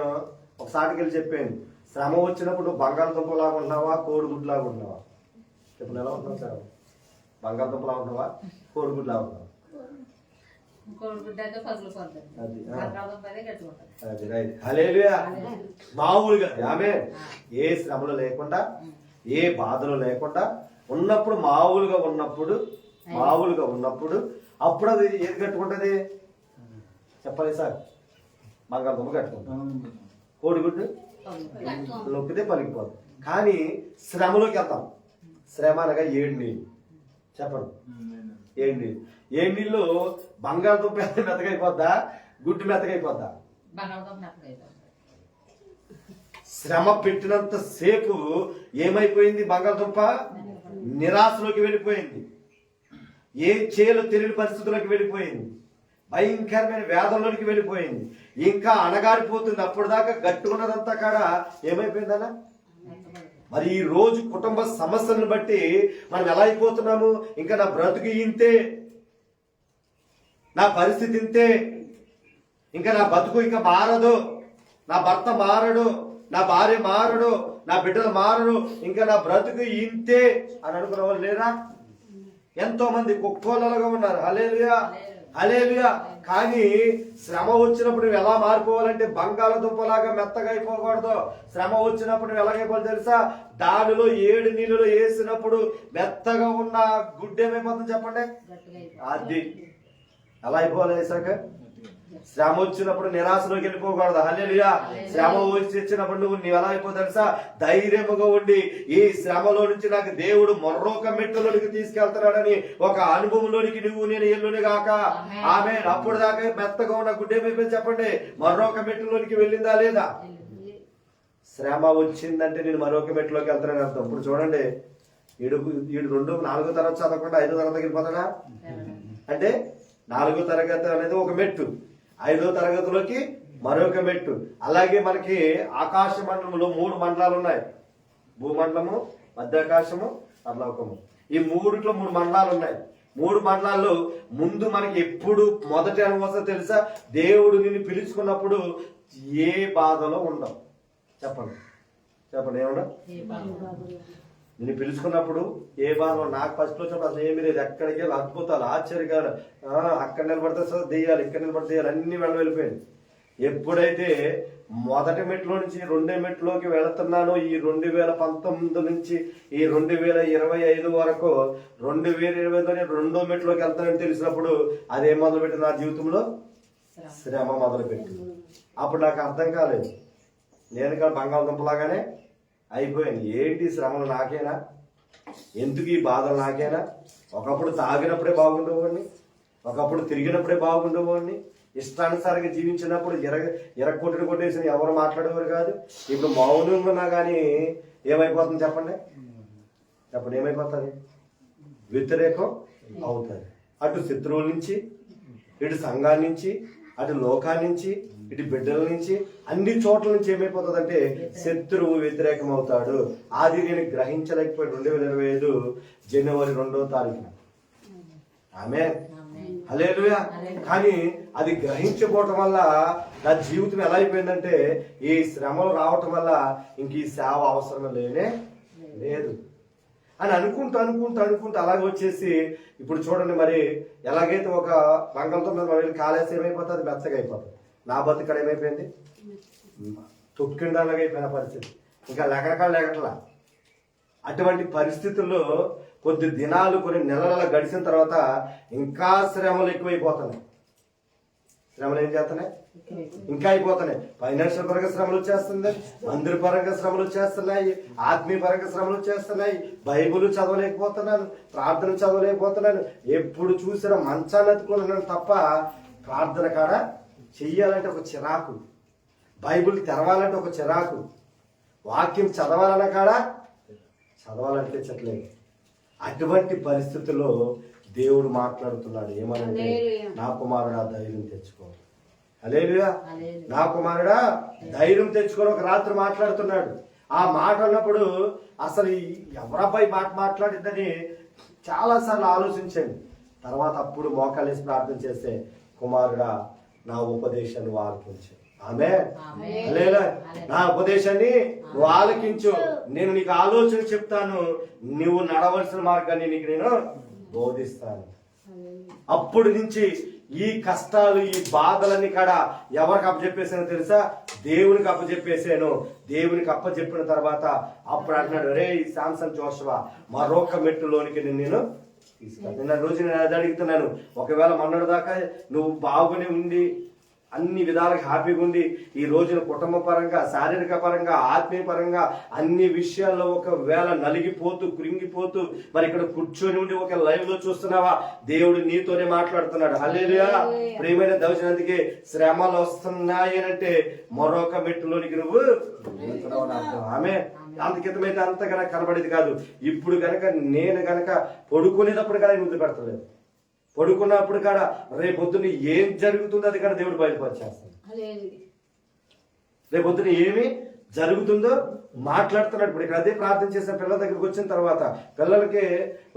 ఒకసారికి వెళ్ళి చెప్పాను, శ్రమ వచ్చినప్పుడు నువ్వు బంగాళదుంపలాగా ఉన్నావా కోడిగుడ్లాగా ఉన్నావా? చెప్పండి, ఎలా ఉన్నావు సార్? బంగాళదుంపలా ఉన్నావా కోడిగుడ్లాగా ఉన్నావా? మామూలుగా ఆమె ఏ శ్రమలు లేకుండా ఏ బాధలు లేకుండా ఉన్నప్పుడు మామూలుగా ఉన్నప్పుడు అప్పుడు అది ఏది కట్టుకుంటది చెప్పాలి సార్? బంగాళదుంప కట్టుకుంటాం, కోడిగుడ్డు నొక్కితే పలికిపోదు. కానీ శ్రమలోకి వెళ్తాం. శ్రమ అనగా 7 నీళ్ళు. చెప్పండి, 7 నీళ్ళు. 7 నీళ్ళు బంగాళదుంప మెత్తగైపోద్దా గుడ్డు మెత్తగైపోద్దా? శ్రమ పెట్టినంత సేపు ఏమైపోయింది? బంగాళదుంప నిరాశలోకి వెళ్ళిపోయింది. ఏం చేయాలో తెలియని పరిస్థితుల్లోకి వెళ్ళిపోయింది. భయంకరమైన వేదంలోనికి వెళ్ళిపోయింది. ఇంకా అణగారిపోతుంది. అప్పుడు దాకా గట్టుకున్నదంతా కాడ ఏమైపోయిందన్నా? మరి ఈ రోజు కుటుంబ సమస్యలను బట్టి మనం ఎలా అయిపోతున్నాము? ఇంకా నా బ్రతుకు ఇంతే, నా పరిస్థితి ఇంతే, ఇంకా నా బతుకు ఇంకా మారదు, నా భర్త మారడు, నా భార్య మారడు, నా బిడ్డలు మారడు, ఇంకా నా బ్రతుకు ఇంతే అని అనుకున్న వాళ్ళు లేరా? ఎంతో మంది కుక్కోలలుగా ఉన్నారు. హల్లెలూయా హల్లెలూయా. కానీ శ్రమ వచ్చినప్పుడు నువ్వు ఎలా మారిపోవాలంటే బంగాళదుంపలాగా మెత్తగా అయిపోకూడదు. శ్రమ వచ్చినప్పుడు నువ్వు ఎలాగైపోవాలి తెలుసా? దానిలో 7 నీళ్ళలో వేసినప్పుడు మెత్తగా ఉన్న గుడ్డు ఏమైపోతుంది చెప్పండి? అది ఎలా అయిపోవాలి వేసాక? శ్రమ వచ్చినప్పుడు నిరాశలోకి వెళ్ళిపోకూడదు. హల్లెలూయా. శ్రమ వచ్చినప్పుడు నువ్వు ఎలా అయిపోతావు తెలుసా? ధైర్యముగా ఉండి ఈ శ్రమలో నుంచి నాకు దేవుడు మరొక మెట్టులోనికి తీసుకెళ్తున్నాడని ఒక అనుభవంలోనికి నువ్వు నేను ఎల్లుని గాక. ఆమె అప్పుడు దాకా మెత్తగా ఉన్న గుడ్డ ఏమైపోయింది చెప్పండి? మరొక మెట్టులోనికి వెళ్ళిందా లేదా? శ్రమ వచ్చిందంటే నేను మరొక మెట్టులోకి వెళ్తానని అర్థం. ఇప్పుడు చూడండి, 4వ తరగతి చదవకుండా 5వ తరగతికి వెళ్ళిపోతాడా? అంటే 4వ తరగతి అనేది ఒక మెట్టు, 5వ తరగతిలోకి మరొక మెట్టు. అలాగే మనకి ఆకాశ మండలంలో 3 మండలాలు ఉన్నాయి. భూమండలము, మధ్యాకాశము, పరలోకము. ఈ 3 మండలాలు ఉన్నాయి. 3 మండలాల్లో ముందు మనకి ఎప్పుడు మొదటి అనుభవం తెలుసా? దేవుడు నిన్ను పిలుచుకున్నప్పుడు ఏ బాధలో ఉండవు. చెప్పండి ఏమన్నా? నిన్ను పిలుచుకున్నప్పుడు ఏ బాధలో. నాకు ఫస్ట్ వచ్చినప్పుడు అసలు ఏమి లేదు. ఎక్కడికి వెళ్ళి అద్భుతాలు, ఆశ్చర్యకాలు, అక్కడ నిలబడితే సార్ దెయ్యాలు, ఇక్కడ నిలబడితే దెయ్యాలు, అన్ని వెళ్ళిపోయింది. ఎప్పుడైతే మొదటి మెట్లో నుంచి 2వ మెట్లోకి వెళుతున్నానో, ఈ 2019 నుంచి ఈ 2025 వరకు 2020 2వ మెట్లోకి వెళ్తానని తెలిసినప్పుడు అదేం మొదలుపెట్టింది? నా జీవితంలో శ్రమ మొదలుపెట్టింది. అప్పుడు నాకు అర్థం కాలేదు. నేను ఇక్కడ బంగాళదుంపలాగానే అయిపోయింది. ఏంటి శ్రమలు నాకేనా? ఎందుకు ఈ బాధలు నాకేనా? ఒకప్పుడు తాగినప్పుడే బాగుండేవాడిని, ఒకప్పుడు తిరిగినప్పుడే బాగుండేవాడిని, ఇష్టానుసారంగా జీవించినప్పుడు ఎరగొట్టుని కొట్టేసి ఎవరు మాట్లాడేవారు కాదు. ఇప్పుడు మౌనంగా ఉన్నా కానీ ఏమైపోతుంది చెప్పండి, ఏమైపోతుంది? వ్యతిరేకం అవుతుంది. అటు శత్రువుల నుంచి, ఇటు సంఘాన్ని నుంచి, అటు లోకాన్ని నుంచి, ఇటు బిడ్డల నుంచి, అన్ని చోట్ల నుంచి ఏమైపోతుంది అంటే శత్రువు వ్యతిరేకం అవుతాడు. అది నేను గ్రహించలేకపోయాను 2025 జనవరి 2వ తారీఖున. ఆమేన్, హల్లెలూయా. కానీ అది గ్రహించకపోవటం వల్ల నా జీవితం ఎలా అయిపోయిందంటే ఈ శ్రమలు రావటం వల్ల ఇంక ఈ సేవ అవసరం లేనే లేదు అని అనుకుంటూ అలాగే వచ్చేసి ఇప్పుడు చూడండి, మరి ఎలాగైతే ఒక బంగాళతో మీద మనం కాలేసి ఏమైపోతుంది, మెత్తగా అయిపోతుంది. నా బతుకడ ఏమైపోయింది, తొక్కిండాలుగా అయిపోయిన పరిస్థితి. ఇంకా లెగట్లా. అటువంటి పరిస్థితుల్లో కొద్ది దినాలు, కొన్ని నెలల గడిచిన తర్వాత ఇంకా శ్రమలు ఎక్కువైపోతున్నాయి. శ్రమలు ఏం చేస్తున్నాయి, ఇంకా అయిపోతున్నాయి. ఫైనాన్షియల్ పరంగా శ్రమలు వచ్చేస్తున్నాయి, మందిర పరంగా శ్రమలు వచ్చేస్తున్నాయి, ఆత్మీయ పరంగా శ్రమలు వచ్చేస్తున్నాయి. బైబుల్ చదవలేకపోతున్నాను, ప్రార్థన చదవలేకపోతున్నాను. ఎప్పుడు చూసినా మంచాన్ని ఎత్తుకున్నాను తప్ప ప్రార్థన కాడ చెయ్యాలంటే ఒక చిరాకు, బైబుల్ తెరవాలంటే ఒక చిరాకు, వాక్యం చదవాలన్న కాడ చదవాలంటే చెట్లేదు. అటువంటి పరిస్థితుల్లో దేవుడు మాట్లాడుతున్నాడు. ఏమనంటే, నా కుమారుడా ధైర్యం తెచ్చుకో. హల్లెలూయా. నా కుమారుడా ధైర్యం తెచ్చుకొని ఒక రాత్రి మాట్లాడుతున్నాడు. ఆ మాట అన్నప్పుడు అసలు ఎవరబ్బాయి మాట మాట్లాడిందని చాలా సార్లు ఆలోచించండి. తర్వాత అప్పుడు మోకాలేసి ప్రార్థన చేస్తే, కుమారుడా నా ఉపదేశాన్ని ఆలకించు. ఆమేన్, హల్లెలూయా. నా ఉపదేశాన్ని నువ్వు ఆలకించు, నేను నీకు ఆలోచన చెప్తాను, నువ్వు నడవలసిన మార్గాన్ని నీకు నేను బోధిస్తాను. అప్పుడు నుంచి ఈ కష్టాలు, ఈ బాధలన్నీ కూడా ఎవరికి అప్పచెప్పేసానో తెలుసా? దేవునికి అప్పచెప్పేసాను. దేవునికి అప్పచెప్పిన తర్వాత అప్పుడు అంటున్నాడు, రే శాంసన్ జోషువా, మరొక మెట్టులోనికి నేను తీసుకెళ్ళి. నిన్న రోజు నేను అది అడుగుతున్నాను, ఒకవేళ మొన్నటి దాకా నువ్వు బాగుని ఉండి అన్ని విధాలుగా హ్యాపీగా ఉండి ఈ రోజున కుటుంబ పరంగా, శారీరక పరంగా, ఆత్మీయ పరంగా అన్ని విషయాల్లో ఒకవేళ నలిగిపోతూ కృంగిపోతూ మరి ఇక్కడ కూర్చొని ఉండి ఒక లైవ్ లో చూస్తున్నావా, దేవుడు నీతోనే మాట్లాడుతున్నాడు. హల్లెలూయా. ప్రియమైన దైవజనుడికి శ్రమలు వస్తున్నాయి అంటే మరొక మెట్టులోనికి నువ్వు ఆమె అంతకితమైతే అంతగా కనబడేది కాదు. ఇప్పుడు కనుక నేను కనుక పడుకునేటప్పుడు కానీ ముద్దు పెడతలేదు. పడుకున్నప్పుడు కాడ రేపొద్దున ఏం జరుగుతుందో అది కూడా దేవుడు బయలుపరిచేస్తాడు. రేపొద్దున ఏమి జరుగుతుందో మాట్లాడుతున్నాడు. ఇప్పుడు ఇక్కడ అదే ప్రార్థన చేసిన పిల్లల దగ్గరికి వచ్చిన తర్వాత పిల్లలకి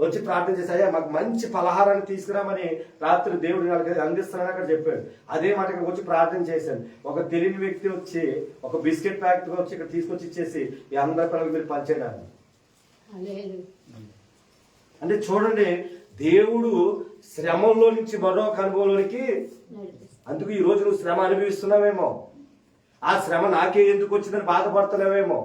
వచ్చి ప్రార్థన చేసి, అయ్యా మాకు మంచి పలహారాన్ని తీసుకురామని రాత్రి దేవుడు వాళ్ళకి అందిస్తానని అక్కడ చెప్పాడు. అదే మాట ఇక్కడికి వచ్చి ప్రార్థన చేశాను. ఒక తెలియని వ్యక్తి వచ్చి ఒక బిస్కెట్ ప్యాకెట్ వచ్చి ఇక్కడ తీసుకొచ్చి ఇచ్చేసి ఈ అందరి పిల్లలకి మీరు పంచేయడానికి. అంటే చూడండి, దేవుడు శ్రమంలో నుంచి మరొక అనుభవంలోనికి. అందుకు ఈ రోజు నువ్వు శ్రమ అనుభవిస్తున్నావేమో, ఆ శ్రమ నాకే ఎందుకు వచ్చిందని బాధపడుతున్నావేమో,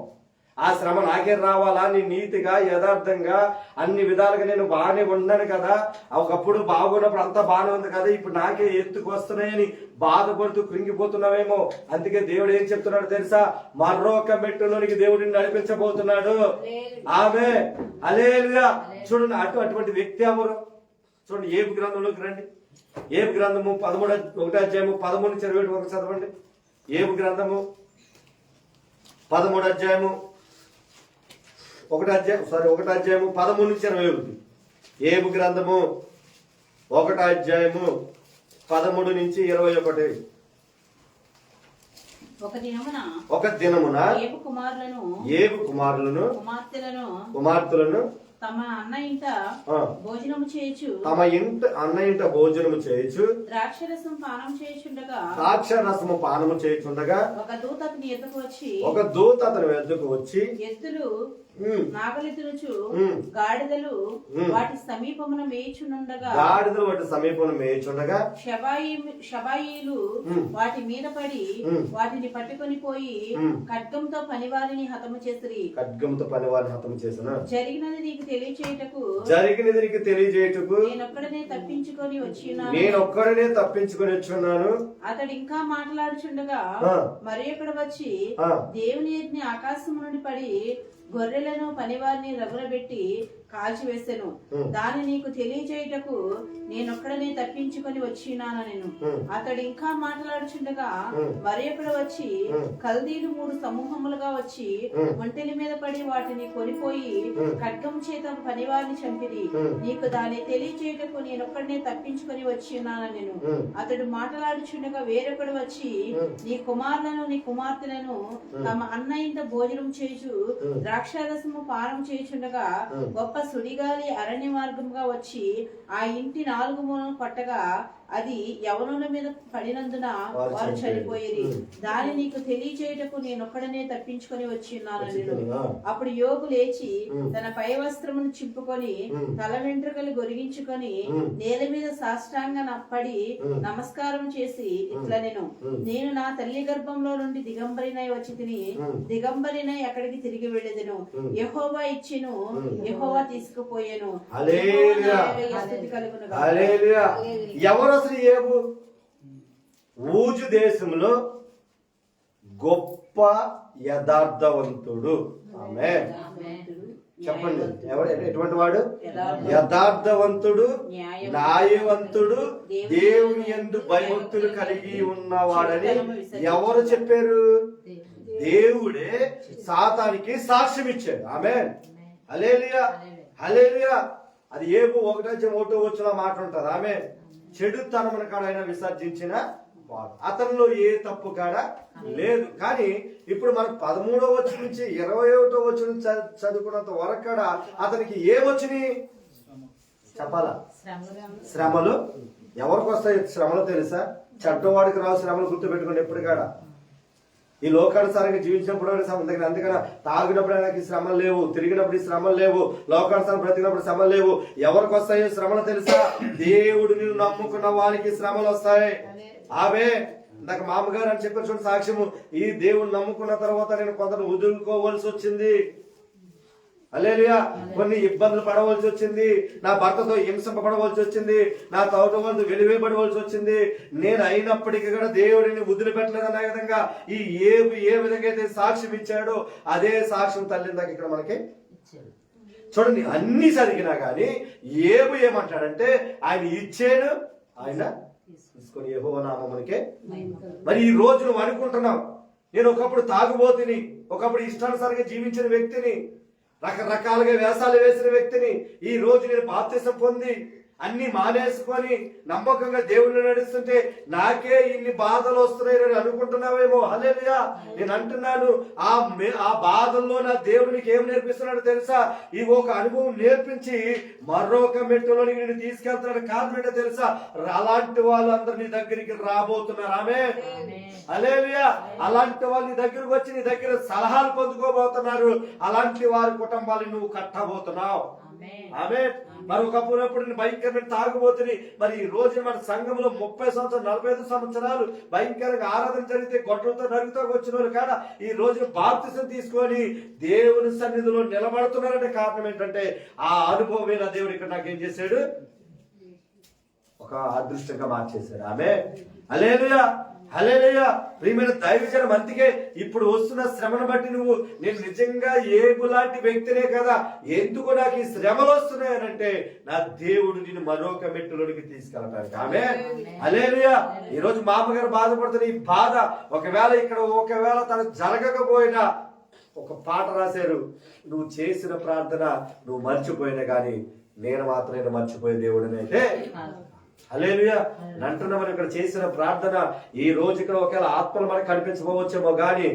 ఆ శ్రమ నాకే రావాలా, నీ నీతిగా యథార్థంగా అన్ని విధాలుగా నేను బాగానే ఉన్నాను కదా, ఒకప్పుడు బాగున్నప్పుడు అంతా బాగానే ఉంది కదా, ఇప్పుడు నాకే ఎత్తుకు వస్తున్నాయని బాధపడుతూ కృంగిపోతున్నావేమో. అందుకే దేవుడు ఏం చెప్తున్నాడు తెలుసా? మరొక మెట్టులోనికి దేవుడిని నడిపించబోతున్నాడు. ఆమె హల్లెలూయా. చూడండి, అటువంటి వ్యక్తి ఎవరు? చూడండి, ఏబు గ్రంథంలోకి రండి. ఏబు గ్రంథము 1 అధ్యాయము 13 నుంచి 21 వరకు చదవండి. ఏబు గ్రంథము 13 అధ్యాయము 1 అధ్యాయము 13 నుంచి 21. ఏబు గ్రంథము 1 అధ్యాయము 13 నుంచి 21. ఒక దినమున ఏబు కుమారులను కుమార్తెలను తమ అన్న ఇంట భోజనము భోజనము చేయుచు ద్రాక్షరసము పానము చేయుచుండగా ఒక దూత అతని ఎద్దకు వచ్చి ఎద్దులు నాగలితునుచు గాడిదలు వాటి సమీపమున మేయుచుండగా షబాయిలు వాటి మీద పడి వాటిని పట్టుకొని పోయి ఖడ్గంతో పనివారిని హతము చేసిరి. జరిగినది నీకు తెలియచేయుటకు నేనొక్కడనే తప్పించుకొని వచ్చున్నాను. అతడు ఇంకా మాట్లాడుచుండగా మరి ఒకడు వచ్చి దేవుని ఆకాశం నుండి పడి గొర్రెలను పనివారిని రగులబెట్టి కాల్చివేసెను. దాన్ని నీకు తెలియజేయుటకు నేనొక్కడనే తప్పించుకొని వచ్చినాను నేను. అతడు ఇంకా మాట్లాడుచుండగా మరి ఒకడు వచ్చి, కల్దీలు 3 సమూహములుగా వచ్చి ఒంటెల మీద పడి వాటిని కొనిపోయి ఖడ్గం చేత పనివారిని చంపిరి. నీకు దాన్ని తెలియజేయుటకు నేనొక్కడనే తప్పించుకొని వచ్చినాను నేను. అతడు మాట్లాడుచుండగా వేరొకడు వచ్చి, నీ కుమారులను నీ కుమార్తెలను తమ అన్న ఇంట భోజనం చేయుచు ద్రాక్షారసము పానం చేయుచుండగా గొప్ప సుడిగాలి అరణ్య మార్గంగా వచ్చి ఆ ఇంటి 4 మూలను పట్టగా అది యవనుల మీద పడినందున వారు చనిపోయేది. దాన్ని నీకు తెలియజేయటకు నేనొక్కడనే తప్పించుకొని వచ్చి ఉన్నాను. అప్పుడు యోగు లేచి తన పై వస్త్రమును చింపుకొని తల వెంట్రుకలు గొరిగించుకొని నేల మీద సాష్టాంగ పడి నమస్కారం చేసి ఇట్లా నేను నా తల్లి గర్భంలో నుండి దిగంబరినై వచ్చి తిని దిగంబరినై అక్కడికి తిరిగి వెళ్ళేదను. యెహోవా ఇచ్చెను, యెహోవా తీసుకుపోయాను. ఎవరు అసలు ఏబు? ఊజు దేశంలో గొప్ప యథార్థవంతుడు. ఆమె చెప్పండి, ఎటువంటి వాడు? యథార్థవంతుడు, న్యాయవంతుడు, దేవుని యందు భయభక్తులు కలిగి ఉన్నవాడని ఎవరు చెప్పారు? దేవుడే సాతానికి సాక్ష్యం ఇచ్చాడు. ఆమె హల్లెలూయా, హల్లెలూయా. అది ఏబు 1:1 మాట ఉంటుంది. ఆమె చెడుతనమును కాడ ఆయన విసర్జించిన వాడు, అతనిలో ఏ తప్పు కాడ లేదు. కానీ ఇప్పుడు మనం 13వ వచనం నుంచి 21వ వచనం చదువుకున్నంత వరకు కాడ అతనికి ఏమొచ్చినాయి చెప్పాలా? శ్రమలు. ఎవరికి వస్తాయి శ్రమలు తెలుసా? చెడ్డవాడికి రావు శ్రమలు. గుర్తు పెట్టుకోండి ఎప్పుడు కాడ. ఈ లోకానుసారంగా జీవించినప్పుడు అందుకని తాగినప్పుడు ఆయనకి శ్రమలు లేవు, తిరిగినప్పుడు ఈ శ్రమలు లేవు, లోకానుసారం బ్రతికినప్పుడు శ్రమలు లేవు. ఎవరికి వస్తాయో శ్రమలు తెలుసా? దేవుడు నిన్ను నమ్ముకున్న వారికి శ్రమలు వస్తాయి. ఆమె నాకు మామగారు అని చెప్పారు చూడండి సాక్ష్యము. ఈ దేవుడు నమ్ముకున్న తర్వాత నేను కొందరు వదులుకోవలసి వచ్చింది. హల్లెలూయా. కొన్ని ఇబ్బందులు పడవలసి వచ్చింది. నా భర్తతో హింసింపబడవలసి వచ్చింది. నా తోట వాళ్ళతో వెలివేయబడవలసి వచ్చింది. నేను అయినప్పటికీ కూడా దేవుడిని వదిలిపెట్టలేదన్న విధంగా ఈ ఏ విధంగా అయితే సాక్ష్యం ఇచ్చాడో అదే సాక్ష్యం తల్లి దాకా ఇక్కడ మనకి చూడండి. అన్ని జరిగినా గాని ఏమంటాడంటే ఆయన ఇచ్చాడు, ఆయన తీసుకొని యెహోవా నామమునికే. మరి ఈ రోజు నువ్వు అనుకుంటున్నావు, నేను ఒకప్పుడు తాగుబోతుని, ఒకప్పుడు ఇష్టానుసారంగా జీవించిన వ్యక్తిని, రకరకాలుగా వేషాలు వేసిన వ్యక్తిని, ఈ రోజు నేను బాప్తిసం పొంది అన్ని మానేసుకొని నమ్మకంగా దేవుడిని నడుస్తుంటే నాకే ఇన్ని బాధలు వస్తున్నాయని అనుకుంటున్నావేమో. హల్లెలూయా. నేను అంటున్నాను, ఆ బాధల్లో నా దేవుడికి ఏం నేర్పిస్తున్నాడు తెలుసా? ఈ ఒక అనుభవం నేర్పించి మరొక మెట్టులోని నేను తీసుకెళ్తున్నాడు. కారణం ఏంటో తెలుసా? అలాంటి వాళ్ళందరూ నీ దగ్గరికి రాబోతున్నారు. ఆమె హల్లెలూయా. అలాంటి వాళ్ళు నీ దగ్గరకు వచ్చి నీ దగ్గర సలహాలు పొందుకోబోతున్నారు. అలాంటి వారి కుటుంబాలు నువ్వు కట్టబోతున్నావు. ఆమె మరొకప్పుడు భయంకరమైన తాగుబోతుని. మరి ఈ రోజు మన సంఘంలో 30 సంవత్సరాలు 45 సంవత్సరాలు భయంకరంగా ఆరాధన జరిగితే గొడ్డలతో నరుగుతూ వచ్చిన వాళ్ళు కాడ ఈ రోజు బాప్తిసం తీసుకొని దేవుని సన్నిధిలో నిలబడుతున్నారంటే కారణం ఏంటంటే ఆ అనుభవమైన దేవుడు ఇక్కడ నాకేం చేశాడు? ఒక అదృష్టంగా మార్చేశాడు. ఆమె హల్లెలూయా, హల్లెలూయా. ప్రియమైన దైవజనం, అందుకే ఇప్పుడు వస్తున్న శ్రమను బట్టి నువ్వు నేను నిజంగా ఏబులాంటి వ్యక్తినే కదా, ఎందుకు నాకు ఈ శ్రమలు వస్తున్నాయనంటే నా దేవుడు నిన్ను మరొక మెట్టులోనికి తీసుకెళ్ళడానికి. ఆమె హల్లెలూయా. ఈ రోజు మా అమ్మగారు బాధపడుతున్న ఈ బాధ ఒకవేళ తను జరగకపోయినా ఒక పాట రాశారు, నువ్వు చేసిన ప్రార్థన నువ్వు మర్చిపోయినా కానీ నేను మాత్రమే మర్చిపోయే దేవుడిని అయితే. హల్లెలూయా. అంటున్నామని ఇక్కడ చేసిన ప్రార్థన ఈ రోజు ఇక్కడ ఒకవేళ ఆత్మలు మనకు కనిపించబోవచ్చేమో గాని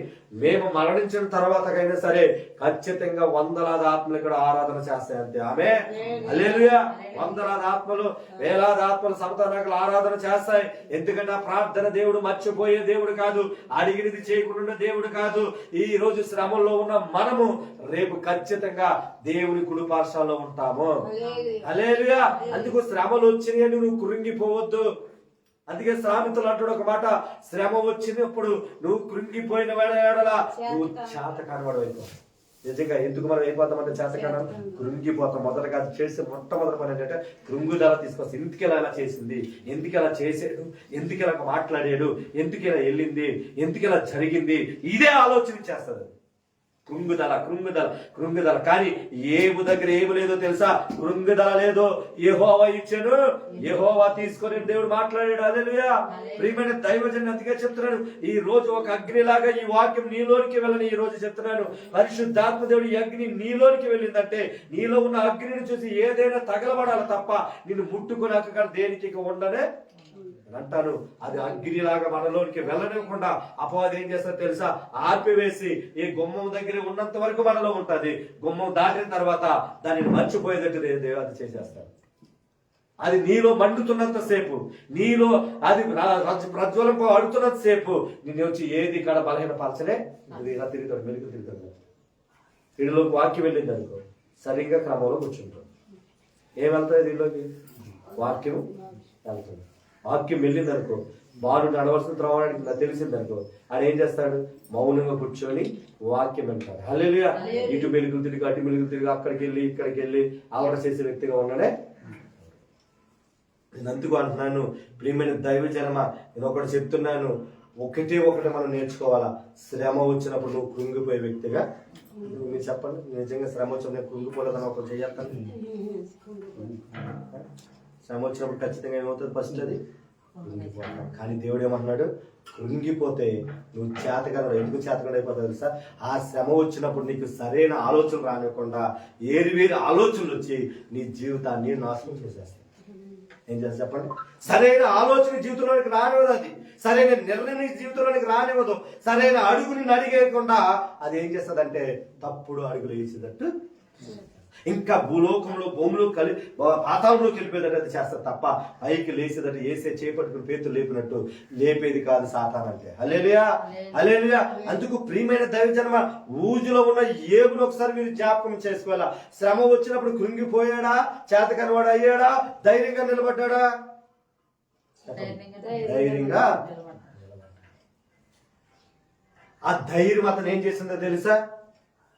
మేము మరణించిన తర్వాతకైనా సరే ఖచ్చితంగా వందలాది ఆత్మలు ఇక్కడ ఆరాధన చేస్తాయి అంతే. ఆమె హల్లెలూయా. వందలాది ఆత్మలు, వేలాది ఆత్మలు సమతనకులు ఆరాధన చేస్తాయి. ఎందుకంటే ఆ ప్రార్థన దేవుడు మర్చిపోయే దేవుడు కాదు, అడిగినది చేయకుండా దేవుడు కాదు. ఈ రోజు శ్రమల్లో ఉన్న మనము రేపు ఖచ్చితంగా దేవుని కుడి పార్శ్వంలో ఉంటాము. హల్లెలూయా. అందుకు శ్రమలు వచ్చినాయని నువ్వు కృంగిపోవద్దు. అందుకే సామెతలు అంటాడు ఒక మాట, శ్రమ వచ్చినప్పుడు నువ్వు కృంగిపోయిన వేళలా నువ్వు చేతకానివాడు అయిపోతావు. నిజంగా ఎందుకు మనం అయిపోతామంటే చేతకానం కృంగిపోతాం. మొదటగా చేసే మొట్టమొదటి పని ఏంటంటే కృంగుదల తీసుకొస్తాం. ఎందుకు ఇలా చేసింది, ఎందుకు ఇలా చేసాడు, ఎందుకు ఇలా మాట్లాడాడు, ఎందుకు ఇలా వెళ్ళింది, ఎందుకు ఇలా జరిగింది, ఇదే ఆలోచన చేస్తుంది. కృంగుదల. కానీ ఏబు దగ్గర ఏమి లేదో తెలుసా? కృంగుదల లేదో. యెహోవా ఇచ్చాను, యెహోవా తీసుకొని దేవుడు మాట్లాడాడు. హల్లెలూయా. ప్రియమైన దైవజనుడు అందుకే చెప్తున్నాడు, ఈ రోజు ఒక అగ్నిలాగా ఈ వాక్యం నీలోనికి వెళ్ళని ఈ రోజు చెప్తున్నాను. పరిశుద్ధాత్మ దేవుడు ఈ అగ్ని నీలోనికి వెళ్ళిందంటే నీలో ఉన్న అగ్నిని చూసి ఏదైనా తగలబడాలి తప్ప నిన్ను ముట్టుకున్నాక దేనికి ఉండనే అంటాను. అది అగ్నిలాగా మనలోనికి వెళ్ళనివ్వకుండా అపవాది ఏం చేస్తారో తెలుసా? ఆర్పివేసి ఈ గుమ్మం దగ్గర ఉన్నంత వరకు మనలో ఉంటది. గుమ్మం దాటిన తర్వాత దానిని మర్చిపోయేటట్టు అది చేసేస్తాడు. అది నీలో మండుతున్నంత సేపు, నీలో అది ప్రజ్వలం అడుతున్నంత సేపు నిన్ను వచ్చి ఏది ఇక్కడ బలహీనపరచలే. అది ఇలా తిరుగుతాడు, మెలుగు తిరుగుతాడు. వీడిలోకి వాక్యం వెళ్ళింది అనుకో, సరిగ్గా క్రమంలో కూర్చుంటాడు. ఏం వెళ్తాయి దీనిలోకి? వాక్యం వెళ్తుంది. వాక్యం వెళ్ళింది అనుకో, బాలు నడవలసిన త్రోవడానికి నాకు తెలిసింది అనుకో, ఆయన ఏం చేస్తాడు? మౌనంగా కూర్చొని వాక్యం వింటాడు. హల్లెలూయా. ఇటు మెలుగులు తిరిగి అటు మెలుగులు తిరిగి అక్కడికి వెళ్ళి ఇక్కడికి వెళ్ళి అలవాటు చేసే వ్యక్తిగా ఉన్నాడే. నేను అందుకు అంటున్నాను, ప్రియమైన దైవజనమా, నేను ఒకటి చెప్తున్నాను, ఒకటి మనం నేర్చుకోవాలా. శ్రమ వచ్చినప్పుడు నువ్వు కృంగిపోయే వ్యక్తిగా మీరు చెప్పండి. నిజంగా శ్రమ వచ్చినప్పుడు నేను కృంగిపోలేదని ఒకటి చెయ్యాలి. శ్రమ వచ్చినప్పుడు ఖచ్చితంగా ఏమవుతుంది? ఫస్ట్ అది కృంగిపోతాం. కానీ దేవుడు ఏమంటున్నాడు? కృంగిపోతే నువ్వు చేతకన. ఎందుకు చేతకన అయిపోతావు తెలుసా? ఆ శ్రమ వచ్చినప్పుడు నీకు సరైన ఆలోచనలు రానివ్వకుండా వేరు ఆలోచనలు వచ్చి నీ జీవితాన్ని నాశనం చేసేస్తాయి. ఏం చేస్తా చెప్పండి? సరైన ఆలోచన జీవితంలోనికి రానివ్వదు. అది సరైన నిర్ణయం జీవితంలోనికి రానివ్వదు. సరైన అడుగుని అడిగేయకుండా అది ఏం చేస్తుందంటే తప్పుడు అడుగులు వేసేటట్టు, ఇంకా భూలోకంలో భూములు పాతాళంలోకి వెళ్ళిపోయేటట్టు అది చేస్తారు తప్ప పైకి లేసేటట్టు వేసే చేపట్టుకుని పేతులు లేపినట్టు లేపేది కాదు సాతాను అంటే. హల్లెలూయా, హల్లెలూయా. అందుకు ప్రియమైన దైవజనమా, ఊజులో ఉన్న ఏబును ఒకసారి మీరు జ్ఞాపకం చేసుకోవాలా. శ్రమ వచ్చినప్పుడు కృంగిపోయాడా? చేతకనవాడు అయ్యాడా? ధైర్యంగా నిలబడ్డాడా? ధైర్యంగా. ఆ ధైర్యం అతను ఏం చేసిందో తెలుసా?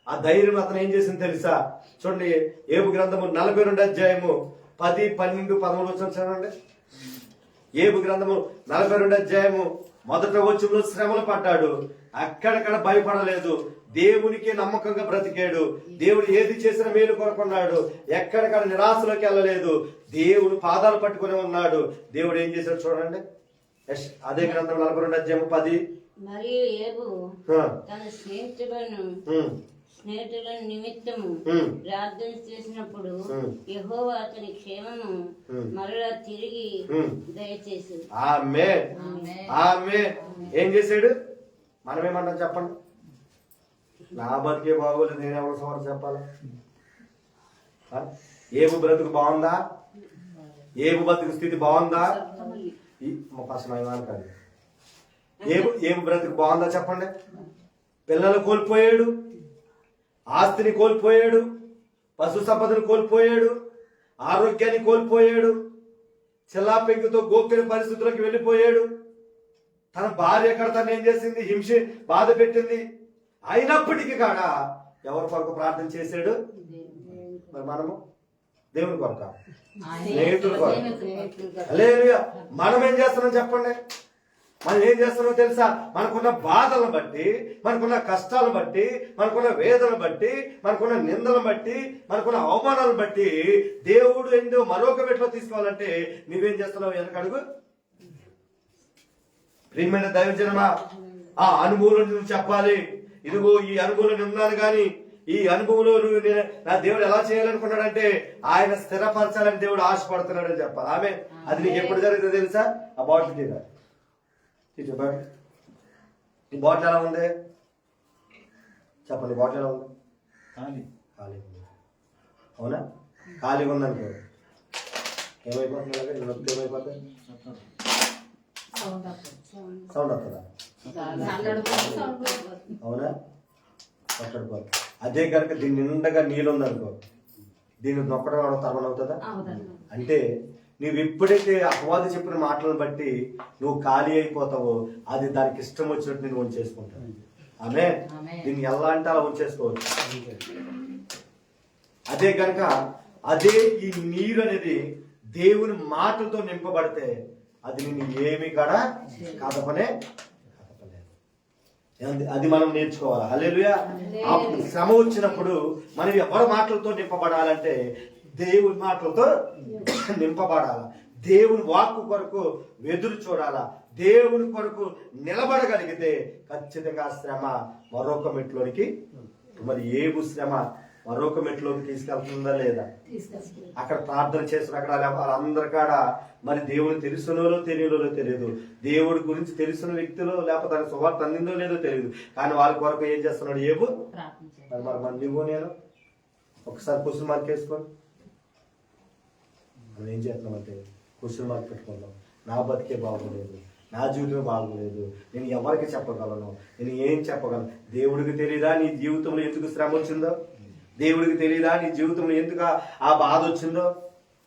ఆ ధైర్యం అతను ఏం చేసింది తెలుసా? చూడండి, ఏబు గ్రంథము 42 అధ్యాయము 10, 12, 13 చదవండి. ఏబు గ్రంథము 42 అధ్యాయము 1వ వచనంలో శ్రమలు పడ్డాడు. అక్కడక్కడ భయపడలేదు. దేవునికి నమ్మకంగా బ్రతికాడు. దేవుడు ఏది చేసినా మేలు కొరకున్నాడు. ఎక్కడికక్కడ నిరాశలోకి వెళ్ళలేదు. దేవుడు పాదాలు పట్టుకుని ఉన్నాడు. దేవుడు ఏం చేశాడు చూడండి. అదే గ్రంథం 42 అధ్యాయము 10. మరియు యేబు తన స్నేహితుల నిమిత్తము ప్రార్థన చేసినప్పుడు యెహోవా అతని క్షేమము మరలా తిరిగి దయచేసి. ఆమేన్, ఆమేన్. ఏం చేశాడు? మనమేమన్నా చెప్పండి? నా బతికే బాగోలేదు, నేను ఎవరు సవారు చెప్పాలి? ఏబు బ్రతుకు బాగుందా? ఏబు బ్రతుకు స్థితి బాగుందా? ఫస్ట్ కాదు. ఏబు బ్రతుకు బాగుందా చెప్పండి? పిల్లలు కోల్పోయాడు, ఆస్తిని కోల్పోయాడు, పశు సంపదను కోల్పోయాడు, ఆరోగ్యాన్ని కోల్పోయాడు, చెల్లాపెంకుతో గోక్కిన పరిస్థితుల్లోకి వెళ్ళిపోయాడు. తన భార్య ఎక్కడ తను ఏం చేసింది? హింస బాధ పెట్టింది. అయినప్పటికీ కాడ ఎవరి కొరకు ప్రార్థన చేశాడు? మరి మనము దేవుని కొరక, స్నేహితుల కొరకు. హల్లెలూయా. మనం ఏం చేస్తున్నాం చెప్పండి? మనం ఏం చేస్తున్నామో తెలుసా? మనకున్న బాధలను బట్టి, మనకున్న కష్టాలను బట్టి, మనకున్న వేదనను బట్టి, మనకున్న నిందలను బట్టి, మనకున్న అవమానాలను బట్టి దేవుడు ఎందుకు మరొక మెట్లో తీసుకోవాలంటే నువ్వేం చేస్తున్నావు? వెనకడుగు. ప్రియమైన దైవజనమా, ఆ అనుభవం నువ్వు చెప్పాలి. ఇదిగో ఈ అనుభవంలో ఉన్నాను, కానీ ఈ అనుభవంలో నా దేవుడు ఎలా చేయాలనుకున్నాడంటే ఆయన స్థిరపరచాలని దేవుడు ఆశపడుతున్నాడు అని చెప్పాలి. ఆమె అది నీకు ఎప్పుడు జరుగుతుందో తెలుసా? ఆ బాటిల్ తీరా. ఈ బాటిల్ ఎలా ఉంది చెప్పండి? బాటిల్ ఎలా ఉంది? ఖాళీ ఉంది. అవునా? ఖాళీగా ఉందనుకో ఏమైపోతుంది? ఏమైపోతుంది? సౌండ్ వస్తుందా? అవునా? పట్టడిపోతుంది. అదే కనుక దీని నిండగా నీళ్ళు ఉందనుకో, దీన్ని నొక్కడం తర్వణ అవుతుందా? అంటే నువ్వు ఎప్పుడైతే అపవాది చెప్పిన మాటలను బట్టి నువ్వు ఖాళీ అయిపోతావో అది దానికి ఇష్టం వచ్చినట్టు నేను ఉంచేసుకుంటాను. ఆమె దీన్ని ఎలా అంటే అలా ఉంచేసుకోవచ్చు. అదే కనుక అదే ఈ నీరు అనేది దేవుని మాటలతో నింపబడితే అది నిన్ను ఏమి కూడా కదపలేదు. అది మనం నేర్చుకోవాలి. హల్లెలూయా. ఆ శ్రమ వచ్చినప్పుడు మనం ఎవరి మాటలతో నింపబడాలంటే దేవుని మాటలతో నింపబడాల. దేవుని వాక్కు కొరకు ఎదురు చూడాలా. దేవుని కొరకు నిలబడగలిగితే ఖచ్చితంగా శ్రమ మరొక మెట్లోనికి, మరి ఏబు శ్రమ మరొక మెట్లోకి తీసుకెళ్తుందా లేదా? అక్కడ ప్రార్థన చేస్తున్న అక్కడ వాళ్ళందరి కాడ మరి దేవుడు తెలుసునో తెలియదో తెలియదు, దేవుడి గురించి తెలిసిన వ్యక్తులు లేకపోతే దాని సువార్త అందిందో లేదో తెలియదు, కానీ వాళ్ళ కొరకు ఏం చేస్తున్నాడు ఏబు? మరి నువ్వు నేను ఒకసారి క్వశ్చన్ మార్క్ వేసుకోండి. మనం ఏం చేస్తున్నామంటే క్వశ్చన్ మార్క్ పెట్టుకుంటాం. నా బతికే బాగోలేదు, నా జీవితం బాగోలేదు, నేను ఎవరికి చెప్పగలను, నేను ఏం చెప్పగలను? దేవుడికి తెలియదా నీ జీవితంలో ఎందుకు శ్రమ వచ్చిందో? దేవుడికి తెలియదా నీ జీవితంలో ఎందుకు ఆ బాధ వచ్చిందో?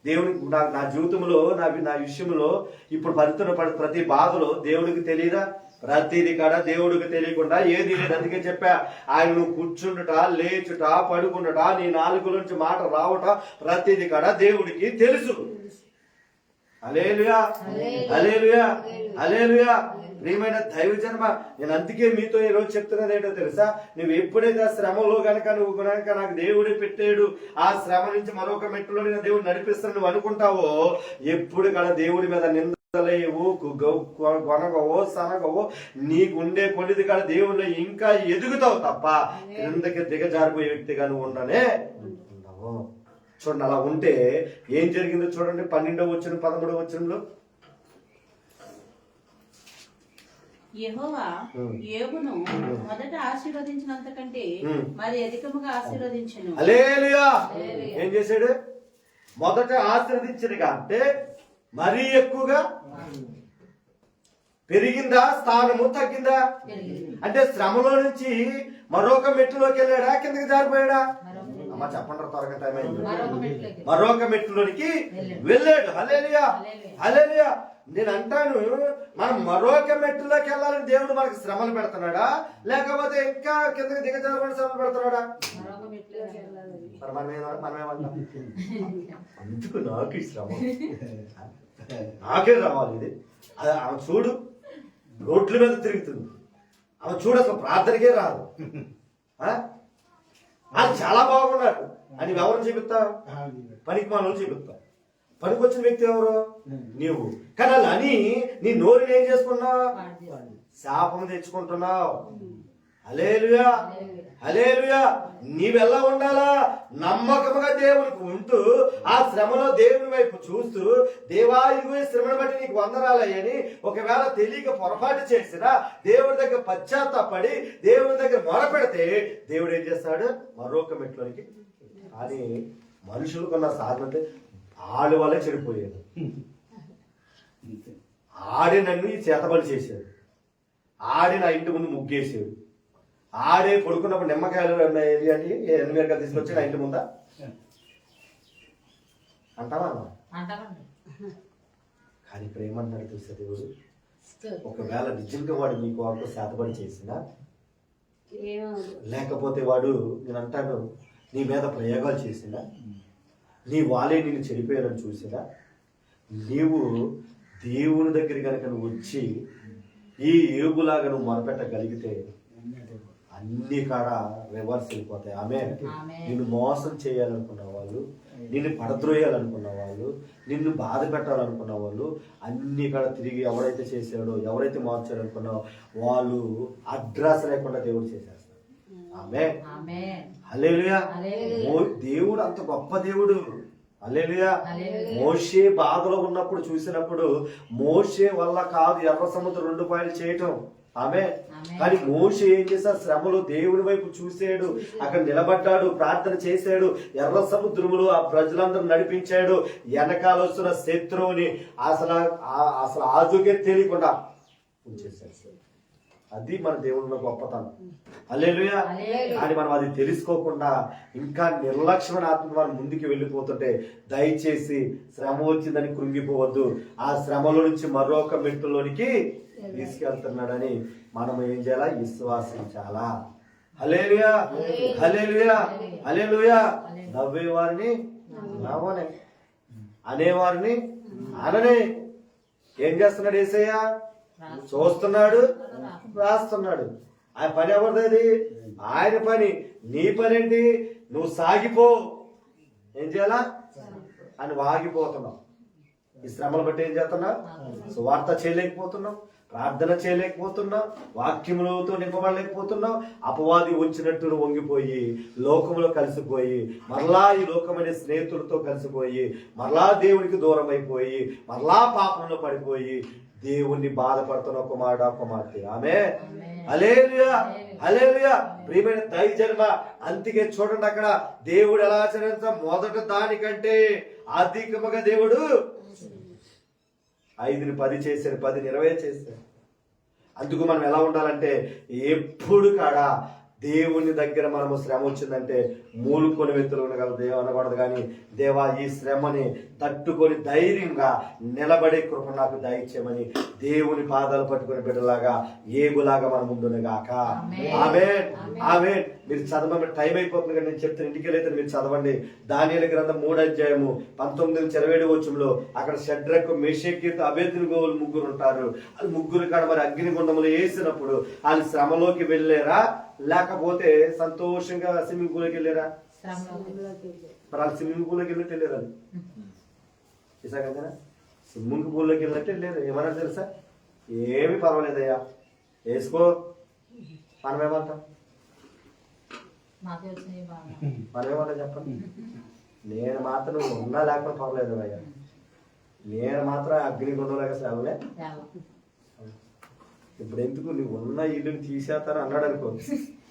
దేవుడికి నా జీవితంలో నా విషయంలో ఇప్పుడు పడుతున్న ప్రతి బాధలో దేవుడికి తెలియదా? ప్రతిది కాడ దేవుడికి తెలియకుండా ఏది లేదు. అందుకే చెప్పా, ఆయన నువ్వు కూర్చుండుట, లేచుట, పడుకుండుట, నీ నాలుగు నుంచి మాట రావట ప్రతిది కాడ దేవుడికి తెలుసు. హల్లెలూయా, హల్లెలూయా, హల్లెలూయా. ప్రియమైన దైవ జన్మ, నేను అందుకే మీతో ఈ రోజు చెప్తున్నది ఏంటో తెలుసా? నువ్వు ఎప్పుడైతే ఆ శ్రమలో నువ్వు కనుక నాకు దేవుడే పెట్టాడు, ఆ శ్రమ నుంచి మరొక మెట్టులో నేను దేవుడు నడిపిస్తాను నువ్వు అనుకుంటావో, ఎప్పుడు కూడా దేవుడి మీద నిందలేవు, కొనగవో సనగవో, నీకుండే కొన్నిది కాడ దేవుళ్ళు ఇంకా ఎదుగుతావు తప్ప కిందకి దిగజారిపోయే వ్యక్తిగా నువ్వు ఉండనే ఉండవు. చూడండి, అలా ఉంటే ఏం జరిగిందో చూడండి. 12వ వచనం 13వ వచనంలో యెహోవా యోబును మొదట ఆశీర్వదించినంతకంటే మరి అధికముగా ఆశీర్వదించెను. హల్లెలూయా. ఏం చేశాడు? మొదట ఆశీర్వదించడుగా అంటే మరీ ఎక్కువగా పెరిగిందా, స్థానము తగ్గిందా? అంటే శ్రమలో నుంచి మరొక మెట్టులోకి వెళ్ళాడా, కిందకి జారిపోయాడా? అమ్మ చెప్పండి, త్వరగా టైం అయింది. మరొక మెట్టులోనికి వెళ్ళాడు. హల్లెలూయా, హల్లెలూయా. నేను అంటాను, మనం మరొక మెట్టులోకి వెళ్ళాలని దేవుడు మనకు శ్రమలు పెడుతున్నాడా, లేకపోతే ఇంకా కిందకి దిగజారబడి శ్రమలు పెడుతున్నాడా? మనమేమంటాం? అందుకు నాకు ఈ శ్రమ నాకే రావాలి ఇది. ఆమె చూడు రోడ్ల మీద తిరుగుతుంది, ఆమె చూడు అసలు ప్రార్థనకే రాదు, అది చాలా బాగున్నాడు అని ఎవరు చెబుతావు? పనికి మనం చెబుతావు. పనికి వచ్చిన వ్యక్తి ఎవరు? నీవు. కానీ అలా అని నీ నోరుని ఏం చేసుకున్నావు? శాపం తెచ్చుకుంటున్నావు. హల్లెలూయా, హల్లెలూయా. నీవెలా ఉండాలా? నమ్మకముగా దేవునికి ఉంటూ ఆ శ్రమలో దేవుని వైపు చూస్తూ, దేవా ఇదిగో ఈ శ్రమను బట్టి నీకు వందనాలయ్యని ఒకవేళ తెలియక పొరపాటు చేసినా దేవుడి దగ్గర పశ్చాత్తాపడి దేవుడి దగ్గర మొరపెడితే దేవుడు ఏం చేస్తాడు? మరొక మెట్లోనికి. కానీ మనుషులకున్న సాధన అంటే ఆడి వల్లే చెడిపోయాడు. ఆడే నన్ను ఈ చేతబడి చేశాడు, ఆడే నా ఇంటి ముందు ముగ్గేసాడు, ఆడే పడుకున్నప్పుడు నిమ్మకాయలు ఎనిమిది తీసుకొచ్చి నా ఇంటి ముందా అంటావా? కానీ ఇప్పుడు ఏమన్నాడు తెలుసా దేవుడు? ఒకవేళ నిజంగా వాడు నీకు వాడు శాతపడి చేసినా, లేకపోతే వాడు నేను అంటాను నీ మీద ప్రయోగాలు చేసినా, నీ వాళ్ళే నిన్ను చెడిపోయారని చూసినా, నీవు దేవుని దగ్గర కనుక నువ్వు వచ్చి ఈ ఏగులాగా నువ్వు మొరపెట్టగలిగితే అన్ని కాడ రివర్స్ వెళ్ళిపోతాయి. ఆమె నిన్ను మోసం చేయాలనుకున్న వాళ్ళు, నిన్ను పడద్రోయాలనుకున్న వాళ్ళు, నిన్ను బాధ పెట్టాలనుకున్న వాళ్ళు అన్ని కాడ తిరిగి ఎవరైతే చేశాడో, ఎవరైతే మార్చాడు అనుకున్నావో వాళ్ళు అడ్రస్ లేకుండా దేవుడు చేసేస్తాడు. ఆమె హల్లెలూయా. దేవుడు అంత గొప్ప దేవుడు. హల్లెలూయా. మోషే బాధలో ఉన్నప్పుడు చూసినప్పుడు మోషే వల్ల కాదు ఎర్ర సముద్రం 2 పాయలు చేయటం. ఆమె కానీ మోషే ఏం చేశాడు? శ్రమలో దేవుడి వైపు చూసాడు, అక్కడ నిలబడ్డాడు, ప్రార్థన చేశాడు, ఎర్ర సముద్రములో ఆ ప్రజలందరూ నడిపించాడు. వెనకాల వస్తున్న శత్రువుని అసలు ఆజుకే తెలియకుండా ఉంచేశాడు. అది మన దేవుని గొప్పతనం. హల్లెలూయా. కానీ మనం అది తెలుసుకోకుండా ఇంకా నిర్లక్ష్యమైన ఆత్మ మనం ముందుకు వెళ్ళిపోతుంటే దయచేసి శ్రమ వచ్చిందని కృంగిపోవద్దు. ఆ శ్రమలో నుంచి మరొక మెట్టులోనికి తీసుకెళ్తున్నాడని మనం ఏం చేయాలా? విశ్వాసించాలా. హల్లెలూయా, హల్లెలూయా, హల్లెలూయా. నవ్వేవారిని నవ్వనే, అనేవారిని అననే. ఏం చేస్తున్నాడు యేసయ్య? చూస్తున్నాడు, రాస్తున్నాడు. ఆయన పని ఎవరిది? ఆయన పని. నీ పని ఏంటి? నువ్వు సాగిపో. ఏం చేయాలా అని వాగిపోతున్నావు. ఈ శ్రమలు బట్టి ఏం చేస్తున్నావు? సువార్త చేయలేకపోతున్నావు, ప్రార్థన చేయలేకపోతున్నావు, వాక్యములతో నింపబడలేకపోతున్నావు. అపవాది వచ్చినట్టు నువ్వు వంగిపోయి లోకములో కలిసిపోయి మరలా ఈ లోకమైన స్నేహితులతో కలిసిపోయి మరలా దేవునికి దూరం అయిపోయి మరలా పాపంలో పడిపోయి దేవుణ్ణి బాధపడుతున్న కుమార్తె. ఆమె హల్లెలూయా, హల్లెలూయా. ప్రియమైన దైవజన్మ, అందుకే చూడండి అక్కడ దేవుడు ఎలా ఆచరించ మొదట దానికంటే అధికముగా దేవుడు 5ని 10 చేశాడు, 10ని 20 చేశాడు. అందుకు మనం ఎలా ఉండాలంటే ఎప్పుడు కాడా దేవుని దగ్గర మనము శ్రమ వచ్చిందంటే మూలుకొని వ్యక్తులు ఉండగల దేవ అనకూడదు, కానీ దేవా ఈ శ్రమని తట్టుకొని ధైర్యంగా నిలబడే కృప నాకు దయచేయమని దేవుని పాదాలు పట్టుకుని బిడ్డలాగా ఏగులాగా మనం ముందుగాక. ఆమేన్, ఆమేన్. మీరు చదవండి, టైం అయిపోతుంది కానీ నేను చెప్తాను, ఇంటికి వెళ్ళైతే మీరు చదవండి. దానియేలు గ్రంథం 3వ అధ్యాయము 19-27 అక్కడ షడ్రకు, మేషకు, అబేద్నెగోలు ముగ్గురు ఉంటారు. వాళ్ళు ముగ్గురు కాడ మరి అగ్నిగుండములు వేసినప్పుడు వాళ్ళు శ్రమలోకి వెళ్ళారా లేకపోతే సంతోషంగా స్విమ్మింగ్ పూల్కి వెళ్ళారా? మరి వాళ్ళు స్విమ్మింగ్ పూల్కి వెళ్ళినట్టు వెళ్ళారు. అది చూసాక స్విమ్మింగ్ పూల్లోకి వెళ్ళినట్టు వెళ్ళారు. ఏమన్నా తెలుసా? ఏమి పర్వాలేదయ్యా వేసుకో. మనమేమంటాం? మనమేమంటాం చెప్పండి? నేను మాత్రం ఉన్నా లేకపోతే పర్వాలేదు అయ్యా, నేను మాత్రం అగ్నిగుండంలాగా శ్రమలే. ఇప్పుడు ఎందుకు నువ్వు ఉన్న ఇల్లుని తీసేస్తాను అన్నాడు అనుకో,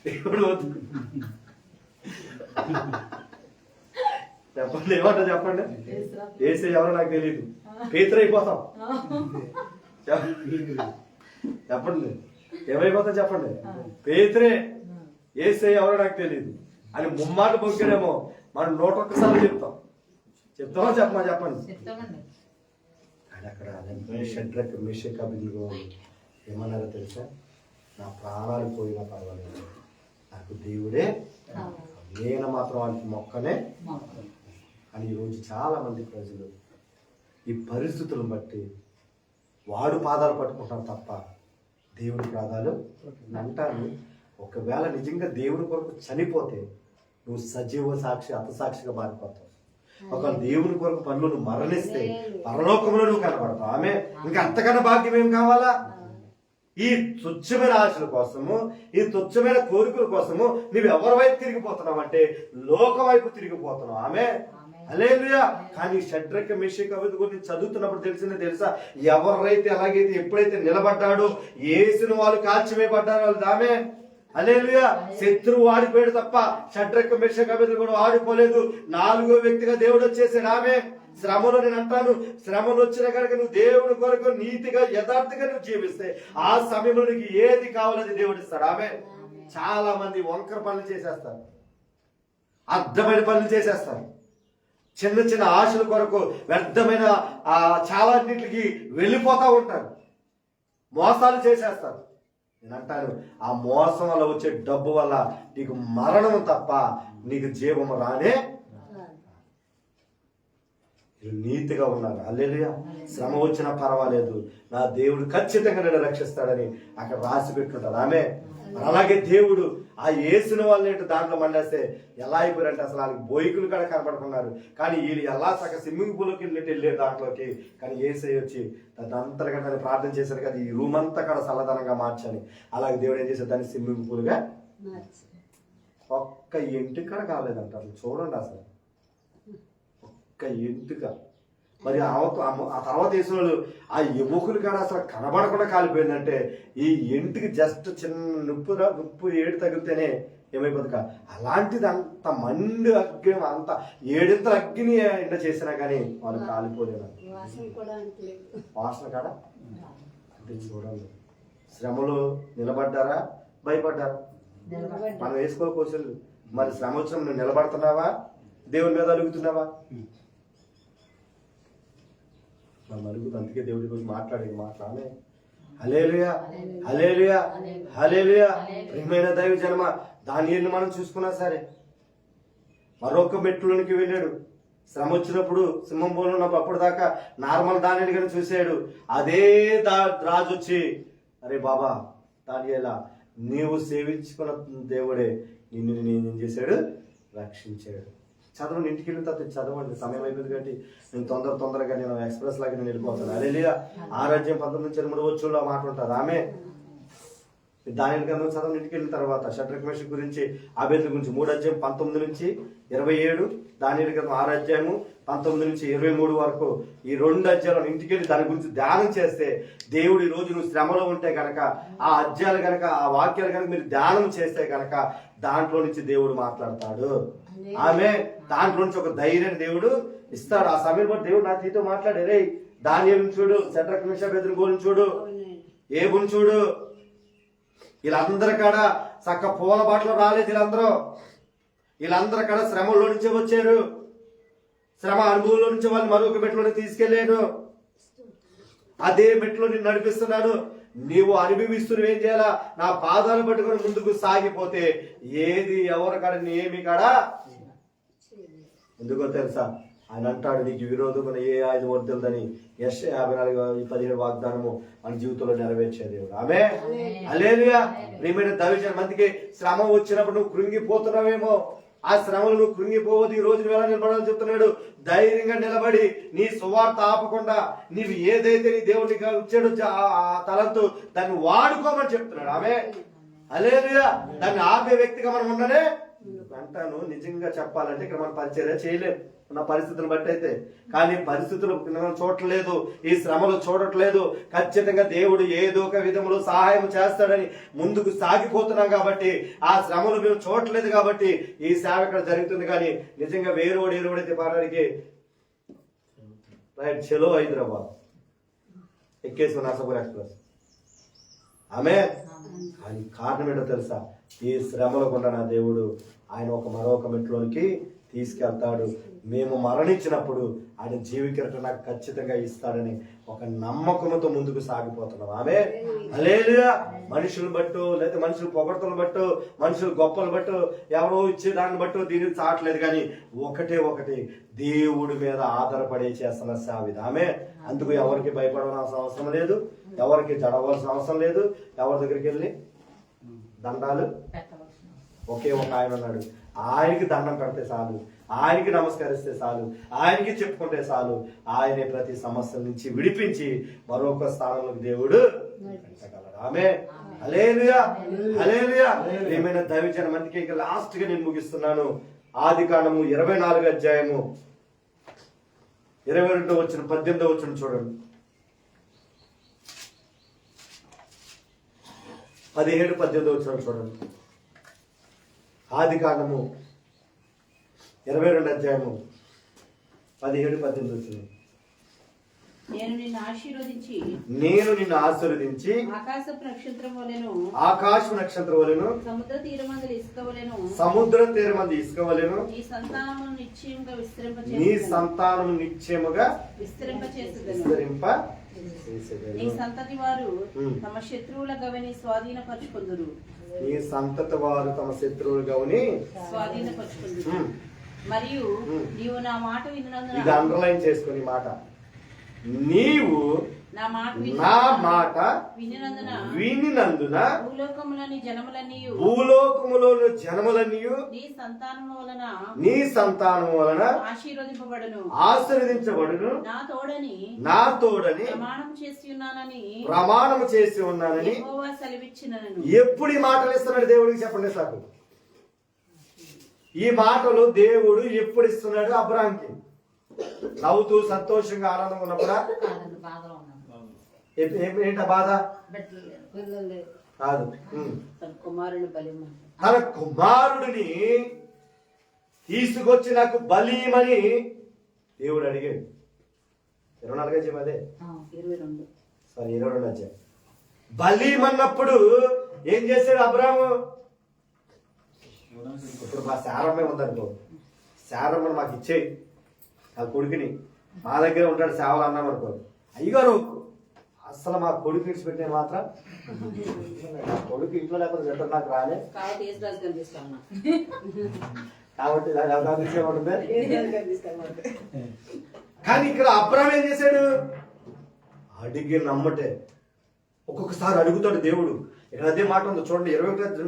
దేవుడు వద్దు. చెప్పండి, ఏమంటా చెప్పండి? ఏసే ఎవరో నాకు తెలియదు, పేతురు అయిపోతాం. చెప్పండి, ఏమైపోతాం చెప్పండి? పేతురే. ఏసే ఎవరో నాకు తెలియదు అని ముమ్మాట పొగ్గాడేమో మనం 101 సార్లు చెప్తామా చెప్పమా చెప్పండి. అక్కడ షడ్రకు, మేషకు, అబేద్నెగోలు ఏమన్నారో తెలుసా? నా ప్రాణాలు పోయినా పర్వాలేదు, నాకు దేవుడే, నేను మాత్రం వాళ్ళకి మొక్కనే అని. ఈరోజు చాలా మంది ప్రజలు ఈ పరిస్థితులను బట్టి వాడు పాదాలు పట్టుకుంటారు తప్ప దేవుని పాదాలు అంటాను. ఒకవేళ నిజంగా దేవుని కొరకు చనిపోతే నువ్వు సజీవ సాక్షి, అతసాక్షిగా మారిపోతావు. ఒకవేళ దేవుని కొరకు పనులు నువ్వు మరణిస్తే పరలోకంలో నువ్వు కనబడతావు. ఆమె ఇంకా అంతకన్నా భాగ్యం ఏం కావాలా? ఈ తుచ్చమైన ఆశల కోసము, ఈ తుచ్చమైన కోరికల కోసము నువ్వు ఎవరి వైపు తిరిగిపోతున్నావు అంటే లోక వైపు తిరిగిపోతున్నావు. ఆమె హల్లెలూయా. కానీ షడ్రకు, మేషకు, అబేద్నెగోలు గురించి చదువుతున్నప్పుడు తెలిసిందే తెలుసా? ఎవరైతే ఎలాగైతే ఎప్పుడైతే నిలబడ్డాడో యేసును వాళ్ళు కాల్చివేయబడ్డారో వాళ్ళు. ఆమె హల్లెలూయా. శత్రువు ఆడిపోయాడు తప్ప షడ్రకు, మేషకు, అబేద్నెగోలు ఆడిపోలేదు. 4వ వ్యక్తిగా దేవుడు వచ్చేసాడు. ఆమె శ్రమలో నేను అంటాను, శ్రమలు వచ్చిన కనుక నువ్వు దేవుని కొరకు నీతిగా యథార్థంగా నువ్వు జీవిస్తే ఆ సమయంలో నీకు ఏది కావాలని దేవుడు ఇస్తాడు. ఆమె చాలా మంది వంకర పనులు చేసేస్తారు, అర్థమైన పనులు చేసేస్తారు, చిన్న చిన్న ఆశల కొరకు వ్యర్థమైన చాలా అన్నింటికి వెళ్ళిపోతా ఉంటారు, మోసాలు చేసేస్తారు. నేను అంటాను, ఆ మోసం వల్ల వచ్చే డబ్బు వల్ల నీకు మరణం తప్ప నీకు జీవము రానే. నీతిగా ఉన్నారు. హల్లెలూయా. శ్రమ వచ్చినా పర్వాలేదు, నా దేవుడు ఖచ్చితంగా నన్ను రక్షిస్తాడని అక్కడ రాసి పెట్టుకుంటారు. ఆమె అలాగే దేవుడు ఆ యేసుని వాళ్ళని దాంట్లో మండేస్తే ఎలా అయిపోయారంటే అసలు వాళ్ళకి బోయికులు కూడా కనపడుతున్నారు. కానీ వీళ్ళు ఎలా సగ స్విమ్మింగ్ పూల్లోకి వెళ్ళారు దాంట్లోకి. కానీ యేసయ్య వచ్చి అంతగా దాన్ని ప్రార్థన చేశారు కదా, ఈ రూమ్ అంతా కూడా చల్లదనంగా మార్చని. అలాగే దేవుడు ఏం చేశారు, దాన్ని స్విమ్మింగ్ పూల్గా ఒక్క ఇంటికి కూడా కాలేదంట. అసలు చూడండి, అసలు ఒక్క ఇంటిక. మరి ఆ తర్వాత వేసిన వాళ్ళు ఆ యువకులు కాడ అసలు కనబడకుండా కాలిపోయిందంటే ఈ ఇంటికి జస్ట్ చిన్న నొప్పు ఏడు తగిలితేనే ఏమైపోతుంది. అలాంటిది అంత మండు అగ్ని, అంత 7 అగ్ని ఎండ చేసినా కానీ వాళ్ళు కాలిపోలేదు. వాసన కాడ అంటే చూడండి, శ్రమలో నిలబడ్డారా భయపడ్డారా? మనం వేసుకోవచ్చు. మరి శ్రమ వచ్చిన నువ్వు నిలబడుతున్నావా? దేవుని మీద అలుగుతున్నావా? మనం అడుగుతుంది. అందుకే దేవుడి గురించి మాట్లాడేది మాట్లాడే. హల్లెలూయా, హల్లెలూయా, హల్లెలూయా. ప్రియమైన దైవ జనమ, దానియేలుని మనం చూసుకున్నా సరే మరొక మెట్లోనికి వెళ్ళాడు. శ్రమ వచ్చినప్పుడు సింహం బోలు ఉన్నప్పుడు అప్పుడు దాకా నార్మల్ దానిని కానీ చూసాడు. అదే రాజు వచ్చి, అరే బాబా దానియేలా, నీవు సేవించుకున్న దేవుడే నిన్ను నేను ఏం చేశాడు, రక్షించాడు. చదవండి, ఇంటికి వెళ్ళిన తర్వాత చదవండి. సమయం అయిపోయింది కాబట్టి నేను తొందరగా నేను ఎక్స్ప్రెస్ లాగా నేను వెళ్ళిపోతాను. హల్లెలూయా. 6:19-23 మాట ఉంటుంది. ఆమె దానియలు గ్రంథం చదవండి ఇంటికి వెళ్ళిన తర్వాత. షడ్రక్ మేషక్ గురించి, అబేద్నెగో గురించి 3:19-27, దానియలు గ్రంథం 6:19-23 వరకు ఈ 2 అధ్యాయాలను ఇంటికి వెళ్ళి దాని గురించి ధ్యానం చేస్తే, దేవుడు ఈ రోజు నువ్వు శ్రమలో ఉంటే గనక ఆ అధ్యాయాలు గనక ఆ వాక్యాలు కనుక మీరు ధ్యానం చేస్తే గనక దాంట్లో నుంచి దేవుడు మాట్లాడతాడు. ఆమె దాంట్లో నుంచి ఒక ధైర్యాన్ని దేవుడు ఇస్తాడు. ఆ సమయం బట్టి దేవుడు నా నీతో మాట్లాడే, రే దానియేలుని చూడు, షడ్రక్ మేషక్ అబేద్నెగోని చూడు, ఏబుని చూడు, వీళ్ళందరి కాడ చక్క పూల బాటలో రాలేదు. వీళ్ళందరి కాడ శ్రమలో నుంచి వచ్చారు. శ్రమ అనుభవంలో నుంచి వాళ్ళు మరొక మెట్లోని తీసుకెళ్లాను. అదే మెట్లో నేను నడిపిస్తున్నాను. నీవు అనుభవిస్తూ ఏం చేయాలా, నా పాదాలు పట్టుకొని ముందుకు సాగిపోతే ఏది ఎవరి కాడ ఏమి కాడ. ఎందుకో తెలుసా, ఆయన అంటాడు, నీకు విరోధమైన ఏ ఆయుధం వర్తిల్దని. యెషయా 54:17 వాగ్దానము మన జీవితంలో నెరవేర్చే దేవుడు. ఆమె హల్లెలూయా. ప్రియమైన దైవజన మందికి శ్రమ వచ్చినప్పుడు నువ్వు కృంగిపోతున్నావేమో, ఆ శ్రమలు నువ్వు కృంగిపోవద్దు. ఈ రోజు ఎలా నిలబడాలని చెప్తున్నాడు. ధైర్యంగా నిలబడి నీ సువార్త ఆపకుండా నీవు ఏదైతే నీ దేవుడికి ఇచ్చాడో ఆ తలంతో దాన్ని వాడుకోమని చెప్తున్నాడు. ఆమె హల్లెలూయా. దాన్ని ఆపే వ్యక్తిగా మనం ఉండనే అంటాను. నిజంగా చెప్పాలంటే ఇక్కడ మనం పరిచర్య చేయలేం ఉన్న పరిస్థితులను బట్టి అయితే. కానీ పరిస్థితులు మనం చూడట్లేదు, ఈ శ్రమలు చూడట్లేదు. ఖచ్చితంగా దేవుడు ఏదో ఒక విధంలో సహాయం చేస్తాడని ముందుకు సాగిపోతున్నాం కాబట్టి, ఆ శ్రమలు మేము చూడట్లేదు కాబట్టి ఈ సేవ ఇక్కడ జరుగుతుంది. కానీ నిజంగా వేరువడైతే పాడడానికి రైట్ చలో హైదరాబాద్ ఎక్కేసి నర్సాపూర్ ఎక్స్ప్రెస్. ఆమె కానీ కారణం ఏంటో తెలుసా, ఈ శ్రమల గుండా నా దేవుడు ఆయన మరొక మెట్లోనికి తీసుకెళ్తాడు. మేము మరణించినప్పుడు ఆయన జీవికిరటం నాకు ఖచ్చితంగా ఇస్తాడని ఒక నమ్మకంతో ముందుకు సాగిపోతున్నాం. ఆమె హల్లెలూయా. మనుషులు బట్టు, లేదా మనుషులు పొగడ్తలు బట్టు, మనుషులు గొప్పలు బట్టు, ఎవరో ఇచ్చే దాన్ని బట్టు దీనికి చాటలేదు. కానీ ఒకటి దేవుడి మీద ఆధారపడే చేస్తున్న సావిది. ఆమె అందుకు ఎవరికి భయపడవలసిన అవసరం లేదు, ఎవరికి జడవలసిన అవసరం లేదు. ఎవరి దగ్గరికి వెళ్ళి దండాలు, ఒకే ఒక ఆయన ఉన్నాడు, ఆయనకి దండం పెడితే చాలు, ఆయనకి నమస్కరిస్తే చాలు, ఆయనకి చెప్పుకుంటే చాలు. ఆయనే ప్రతి సమస్య నుంచి విడిపించి మరొక స్థానంలోకి దేవుడు పెట్టగలడు. ఆమె హల్లెలూయా. హల్లెలూయా. ఏమైనా దైవజన మందికి ఇంకా లాస్ట్ గా నేను ముగిస్తున్నాను. ఆదికాండము 24 22 చూడండి. 17-18 చూడండి. ఆదికాండము 22 17-18. నేను నిన్ను ఆశీర్వదించి ఆకాశపు నక్షత్రం వలెను సముద్ర తీరమందు ఇసుక వలెను నీ సంతానమును నిశ్చయముగా విస్తరింప నీ సంతతి వారు తమ శత్రువుల గవిని స్వాధీనపరచుకొందురు. మరియు నీవు నా మాట విన్నందున, ఇది అండర్లైన్ చేసుకుని మాట, నీవు నా మాట వినినందున భూలోకములోని జనములన్నీయు నీ సంతానము వలన ఆశీర్వదించబడును. నా తోడని ప్రమాణం చేసి ఉన్నానని ఎప్పుడు ఈ మాటలు ఇస్తున్నాడు దేవుడికి చెప్పండి సార్. ఈ మాటలు దేవుడు ఎప్పుడు ఇస్తున్నాడు అబ్రాహాంకి? నవ్వుతూ సంతోషంగా ఆనందంగా ఉన్నప్పుడా? ఏంట బాధ కాదు, తన కుమారుడిని తీసుకొచ్చి నాకు బలీమని దేవుడు అడిగాడు. 24 అధ్యాయం అదే, 22 అధ్యాయం. బలీమన్నప్పుడు ఏం చేశాడు అబ్రాహాము? ఇప్పుడు మా శారమ్మే ఉందనుకో, శారమ్మని మాకు ఇచ్చేయి, ఆ కొడుకుని మా దగ్గర ఉంటాడు సేవలు అన్నాం అనుకో, అయ్యగారు అసలు మా కొడుకు విడిచిపెట్టిన మాత్రం కొడుకు ఇంట్లో లేకపోతే రిటర్న్ నాకు రాలే కాబట్టి కానీ ఇక్కడ అబ్రాహాం ఏం చేశాడు? అడిగి నమ్మటే. ఒక్కొక్కసారి అడుగుతాడు దేవుడు, ఇక్కడ అదే మాట ఉంది చూడండి, 21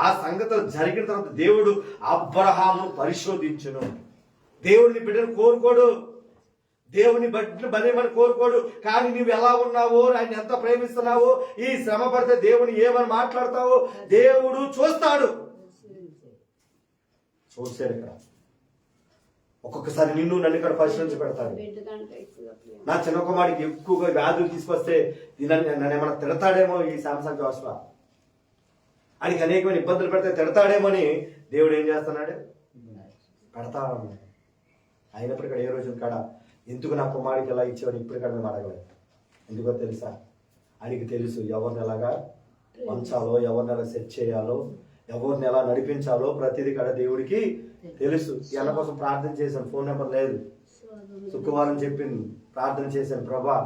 ఆ సంగతులు జరిగిన తర్వాత దేవుడు అబ్రహామును పరిశోధించును. దేవుడిని బిడ్డను కోరుకోడు, దేవుని బలేమని కోరుకోడు. కానీ నువ్వు ఎలా ఉన్నావో, ఆయన ఎంత ప్రేమిస్తున్నావో, ఈ శ్రమ పడితే దేవుని ఏమని మాట్లాడతావో దేవుడు చూస్తాడు. చూశాడు ఇక్కడ. ఒక్కొక్కసారి నన్ను ఇక్కడ పరిశీలించి పెడతాడు. నా చిన్న కుమారుడికి ఎక్కువగా వ్యాధులు తీసుకొస్తే నన్ను ఏమైనా తిడతాడేమో ఈ శాంసంగ్ జోషువా, ఆయనకి అనేకమైన ఇబ్బందులు పెడితే తిడతాడేమో అని దేవుడు ఏం చేస్తున్నాడు, పెడతా ఉన్నాడు. అయినప్పుడు ఇక్కడ ఏ రోజు కాడ ఎందుకు నా కుమారుడికి ఎలా ఇచ్చేవాడు ఇప్పుడు ఇక్కడ మేము అడగలేదు. ఎందుకో తెలుసా, ఆయనకి తెలుసు ఎవరిని ఎలాగా వంచాలో, ఎవరిని ఎలా సెట్ చేయాలో, ఎవరిని ఎలా నడిపించాలో ప్రతిదీ కూడా దేవుడికి తెలుసు. ఎలా కోసం ప్రార్థన చేశాను, ఫోన్ నెంబర్ లేదు, శుక్రవారం చెప్పింది, ప్రార్థన చేశాను, ప్రభా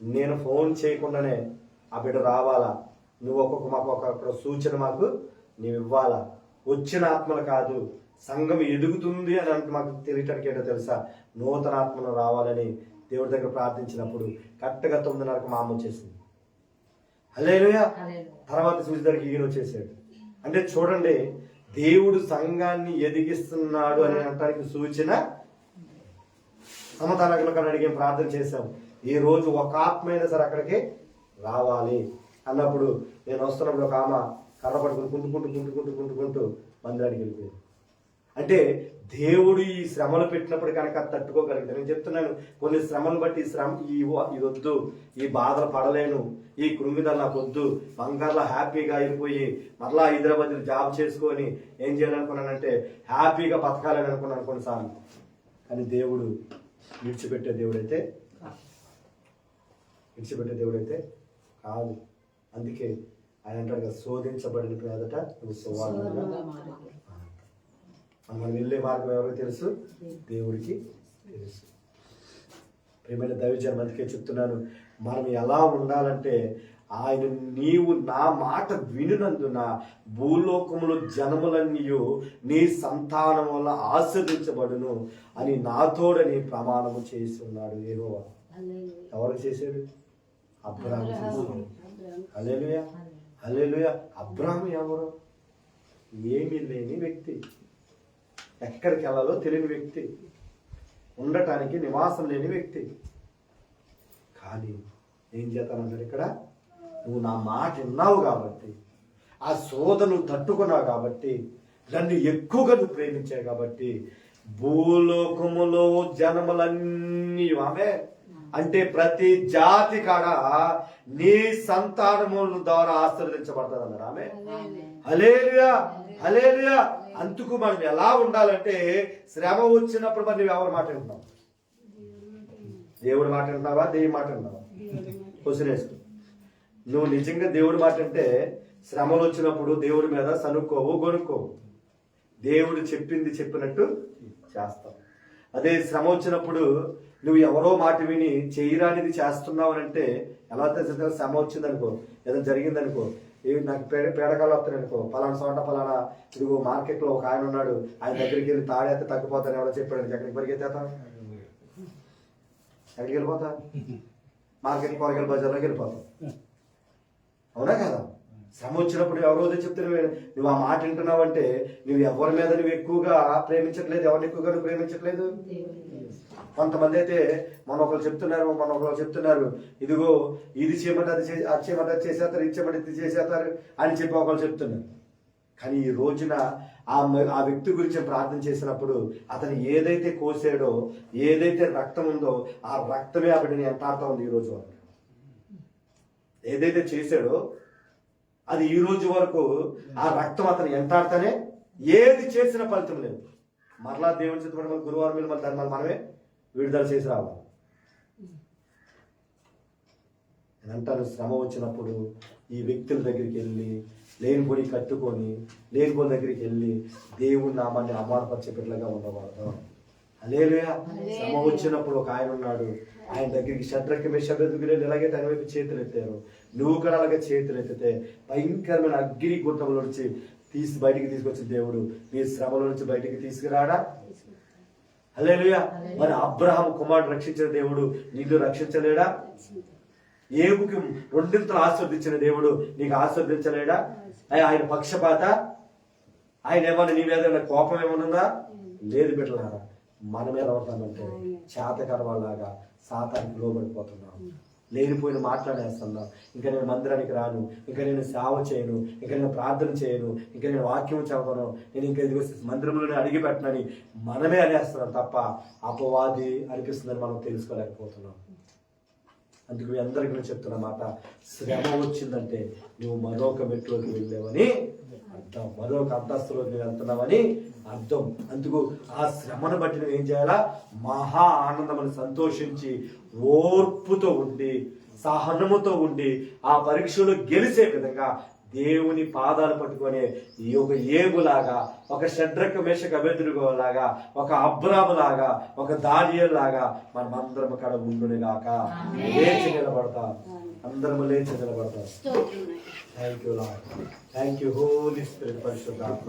నేను ఫోన్ చేయకుండానే ఆ బిడ్డ రావాలా, నువ్వు మాకు ఒక్కొక్క సూచన మాకు నీవు ఇవ్వాలా, వచ్చిన ఆత్మలు కాదు సంఘం ఎదుగుతుంది అని అంటే మాకు తెలియటానికి ఏంటో తెలుసా, నూతన ఆత్మలు రావాలని దేవుడి దగ్గర ప్రార్థించినప్పుడు కరెక్ట్గా 9:30 మా అమ్మ వచ్చేసింది. హల్లెలూయా. తర్వాత సూచి దగ్గరికి ఈయన వచ్చేసాడు. అంటే చూడండి, దేవుడు సంఘాన్ని ఎదిగిస్తున్నాడు అని అనడానికి సూచన. సమతానగర్లో అడిగి ప్రార్థన చేశాం, ఈ రోజు ఒక ఆత్మ అయినా సరే అక్కడికి రావాలి అన్నప్పుడు నేను వస్తున్నప్పుడు ఒక ఆమె కర్ర పట్టుకుని కుంటుకుంటూ మందిరానికి వెళ్ళిపోయింది. అంటే దేవుడు ఈ శ్రమలు పెట్టినప్పుడు కనుక తట్టుకోగలిగితే, నేను చెప్తున్నాను కొన్ని శ్రమలు బట్టి ఇది వద్దు, ఈ బాధలు పడలేను, ఈ కృంగిదలు నాకు వద్దు, బంగారులో హ్యాపీగా అయిపోయి మరలా హైదరాబాద్ జాబ్ చేసుకొని ఏం చేయాలనుకున్నానంటే హ్యాపీగా బతకాలని అనుకున్నాను కొన్నిసార్లు. కానీ దేవుడు విడిచిపెట్టే దేవుడైతే కాదు. అందుకే ఆయన అంటాడు కదా, శోధించబడిన పేదట నువ్వు సువార్తగా. మనం వెళ్ళే మార్గం ఎవరికి తెలుసు, దేవుడికి తెలుసు. ప్రియమైన దైవజనం, అందుకే చెప్తున్నాను, మనం ఎలా ఉండాలంటే ఆయన నీవు నా మాట వినునందున భూలోకములు జనములన్నీ నీ సంతానం వల్ల ఆశీర్వదించబడును అని నాతోడని ప్రమాణము చేసి ఉన్నాడు యెహోవా. ఎవరు చేశాడు? అబ్రాహాము చేశాడు. హల్లెలూయా, హల్లెలూయా. అబ్రాహాము ఎవరు? ఏమీ లేని వ్యక్తి, ఎక్కడికి వెళ్ళాలో తెలియని వ్యక్తి, ఉండటానికి నివాసం లేని వ్యక్తి. కానీ ఏం చేస్తానన్నాడు ఇక్కడ, నువ్వు నా మాట విన్నావు కాబట్టి, ఆ శోధను తట్టుకున్నావు కాబట్టి, నన్ను ఎక్కువగా నువ్వు ప్రేమించావు కాబట్టి భూలోకములో జనములన్నీ ఆమె అంటే ప్రతి జాతి కాడ నీ సంతానముల ద్వారా ఆశీర్వదించబడతాడు అన్నారు ఆమె. హల్లెలూయా, హల్లెలూయా. అందుకు మనం ఎలా ఉండాలంటే శ్రమ వచ్చినప్పుడు మరి నువ్వు ఎవరి మాట వింటున్నావు? దేవుడి మాట వింటున్నావా, దేవుడి మాట వింటున్నావా? క్వశ్చన్ వేసుకో. నువ్వు నిజంగా దేవుడి మాట అంటే శ్రమలు వచ్చినప్పుడు దేవుడి మీద సనుక్కోవు, గొనుక్కోవు. దేవుడు చెప్పినట్టు చేస్తావు. అదే శ్రమ వచ్చినప్పుడు నువ్వు ఎవరో మాట విని చేయరానిది చేస్తున్నావు అంటే ఎలా తెలిసిందో, శ్రమ వచ్చిందనుకో, ఏదైనా జరిగిందనుకో, నాకు పేడకాలు వస్తాయి అనుకో, పలానా చోట పలానా ఇదిగో మార్కెట్లో ఒక ఆయన ఉన్నాడు, ఆయన దగ్గరికి వెళ్ళి తాడేస్తే తగ్గిపోతాను ఎవరో చెప్పాడు, ఎక్కడికి పరిగెత్తాను, ఎక్కడికి వెళ్ళిపోతా? మార్కెట్ కూరగాయల బజార్లోకి వెళ్ళిపోతాం. అవునా కదా? శ్రమ వచ్చినప్పుడు ఎవరో చెప్తే నువ్వు ఆ మాట వింటున్నావు అంటే నువ్వు ఎవరి మీద నువ్వు ఎక్కువగా ప్రేమించట్లేదు, ఎవరిని ఎక్కువగా నువ్వు ప్రేమించట్లేదు. కొంతమంది అయితే మన ఒకరు చెప్తున్నారు ఇదిగో ఇది చేయమంటే అది చేయమంటే అది చేసేస్తారు, ఇది చేయమంటే ఇది చేసేస్తారు అని చెప్పి ఒకరు చెప్తున్నారు. కానీ ఈ రోజున ఆ వ్యక్తి గురించి ప్రార్థన చేసినప్పుడు అతను ఏదైతే కోసాడో, ఏదైతే రక్తం ఉందో ఆ రక్తమే అతడిని ఎంటాడుతూ ఉంది. ఈ రోజు వరకు ఏదైతే చేశాడో అది ఈ రోజు వరకు ఆ రక్తం అతను ఎంటాడుతానే, ఏది చేసిన ఫలితం లేదు. మరలా దేవుని చిత్తపడి గురువారం మీద దాన్ని మనమే విడుదల చేసి రావాలి. నేను అంటాను, శ్రమ వచ్చినప్పుడు ఈ వ్యక్తుల దగ్గరికి వెళ్ళి లేనిపోయి కట్టుకొని లేనిపోని దగ్గరికి వెళ్ళి దేవుని నామాన్ని అవమానపరిచే బిడ్డలుగా ఉండకూడదు. హల్లెలూయా. శ్రమ వచ్చినప్పుడు ఒక ఆయన ఉన్నాడు, ఆయన దగ్గరికి షడ్రక్ మేషక్ అబేద్నెగోలు ఎలాగే తన వైపు చేతులు ఎత్తారు, నువ్వు కూడా అలాగే చేతులు ఎత్తితే భయంకరమైన అగ్ని గుంటంలో నుంచి బయటికి తీసుకొచ్చిన దేవుడు నీ శ్రమల నుంచి బయటికి తీసుకురాడా? హల్లెలూయా. మరి అబ్రహాము కుమారుడు రక్షించిన దేవుడు నిన్ను రక్షించలేడా? ఏబుకి 2 ఆశీర్వదించిన దేవుడు నీకు ఆశీర్వదించలేడా? ఆయన పక్షపాత? ఆయన ఏమన్నా నీ మీద కోపం ఏమన్నా లేదు బిడ్డలారా. మన మీద అవుతామంటే చేతకరవాళ్ళలాగా సాతానికి లోబడిపోతున్నాం, లేనిపోయిన మాట్లాడేస్తున్నాం. ఇంకా నేను మందిరానికి రాను, ఇంకా నేను సేవ చేయను, ఇంకా నేను ప్రార్థన చేయను, ఇంకా నేను వాక్యం చదవను, నేను ఇంకా ఇది మందిరంలోనే అడిగి పెట్టనని మనమే అనేస్తున్నాం తప్ప అపవాది అనిపిస్తుందని మనం తెలుసుకోలేకపోతున్నాం. అందుకు మీ అందరికీ నేను చెప్తున్న మాట, శ్రమ వచ్చిందంటే నువ్వు మరొక మెట్లోకి వెళ్ళావని అర్థం, మరొక అంతస్తులోకి నువ్వు వెళ్తున్నావని అర్థం. అందుకు ఆ శ్రమను బట్టి నువ్వు ఏం చేయాలా? మహా ఆనందమని సంతోషించి ఓర్పుతో ఉండి సహనముతో ఉండి ఆ పరీక్షలో గెలిచే విధంగా దేవుని పాదాలు పట్టుకొని ఈ ఒక ఏబులాగా, ఒక షడ్రక మేషక అబేద్నెగోలాగా, ఒక అబ్రాములాగా, ఒక దానియేలులాగా మనం అందరం అక్కడ ఉండునిగాక. లేచి నిలబడతా, అందరం లేచి నిలబడతాం. Thank you Lord, thank you Holy Spirit పరిశుద్ధాత్మ,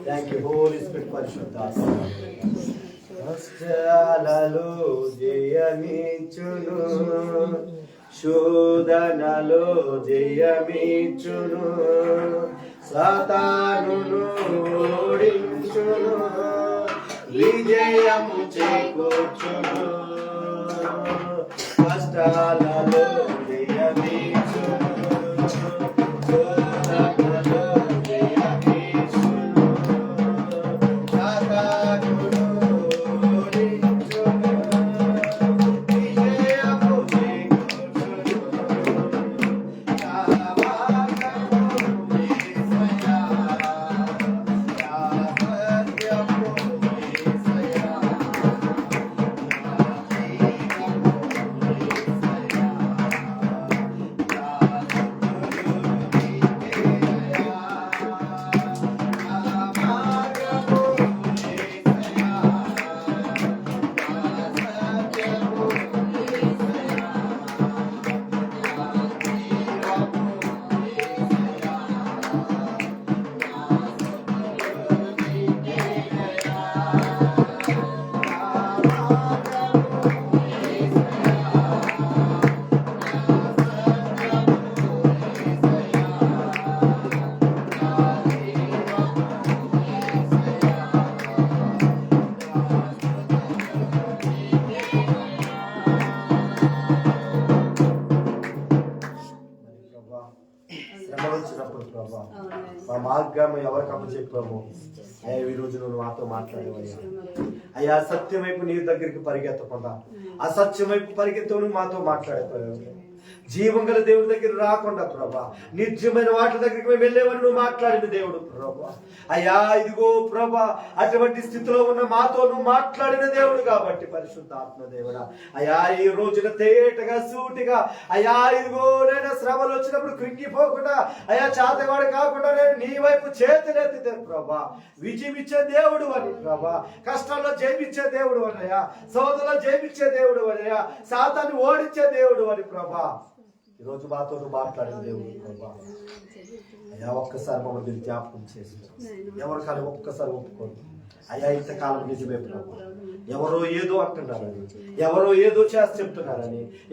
థ్యాంక్ యూ హోలీ స్పిరిట్ పరిశుద్ధాత్మ. కష్టాలలో జయమిచ్చును, శోధనలో జయమిచ్చును, సాతానును ఓడించును, విజయము చేకూర్చును. కష్టాలలో జయమిచ్చును, శోధనలో జయమిచ్చును, సాతానును ఓడించును, విజయము మా మార్గం ఎవరికి అప్పచెప్పాము అయ్యా, ఈ రోజు నువ్వు మాతో మాట్లాడేవయ్యా. అయ్యా, సత్యం వైపు నీ దగ్గరికి పరిగెత్తకుండా అసత్యం వైపు పరిగెత్తు మాతో మాట్లాడిపోయావు. జీవం గల దేవుడి దగ్గర రాకుండా ప్రభా, నిత్యమైన వాటి దగ్గరికి మేము వెళ్ళేవని నువ్వు మాట్లాడిన దేవుడు ప్రభా. అయ్యా ఇదిగో ప్రభా, అటువంటి స్థితిలో ఉన్న మాతో నువ్వు మాట్లాడిన దేవుడు కాబట్టి పరిశుద్ధాత్మ దేవుడా, అయ్యా ఈ రోజున తేటగా సూటిగా అయ్యా ఇదిగో నేను శ్రమలు వచ్చినప్పుడు కృంగిపోకుండా అయ్యా చాతగాడు కాకుండా నేను నీ వైపు చేతులెత్తితే ప్రభా, విజయం ఇచ్చే దేవుడు అని ప్రభా, కష్టాల్లో జయమిచ్చే దేవుడు అనయ్యా, సోదరులో జయమిచ్చే దేవుడు అనయ్యా, సాతాన్ని ఓడించే దేవుడు అని ప్రభా. ఈరోజు మాతో మాట్లాడిన దేవుడు ప్రభా. అయ్యా ఒక్కసారి మమ్మల్ని జ్ఞాపకం చేసి ఎవరికాని ఒక్కసారి ఒప్పుకోండి అయ్యా. ఇంతకాలం నిజమే ప్రభా, ఎవరో ఏదో అంటున్నారని, ఎవరో ఏదో చేసి చెప్తున్నారని,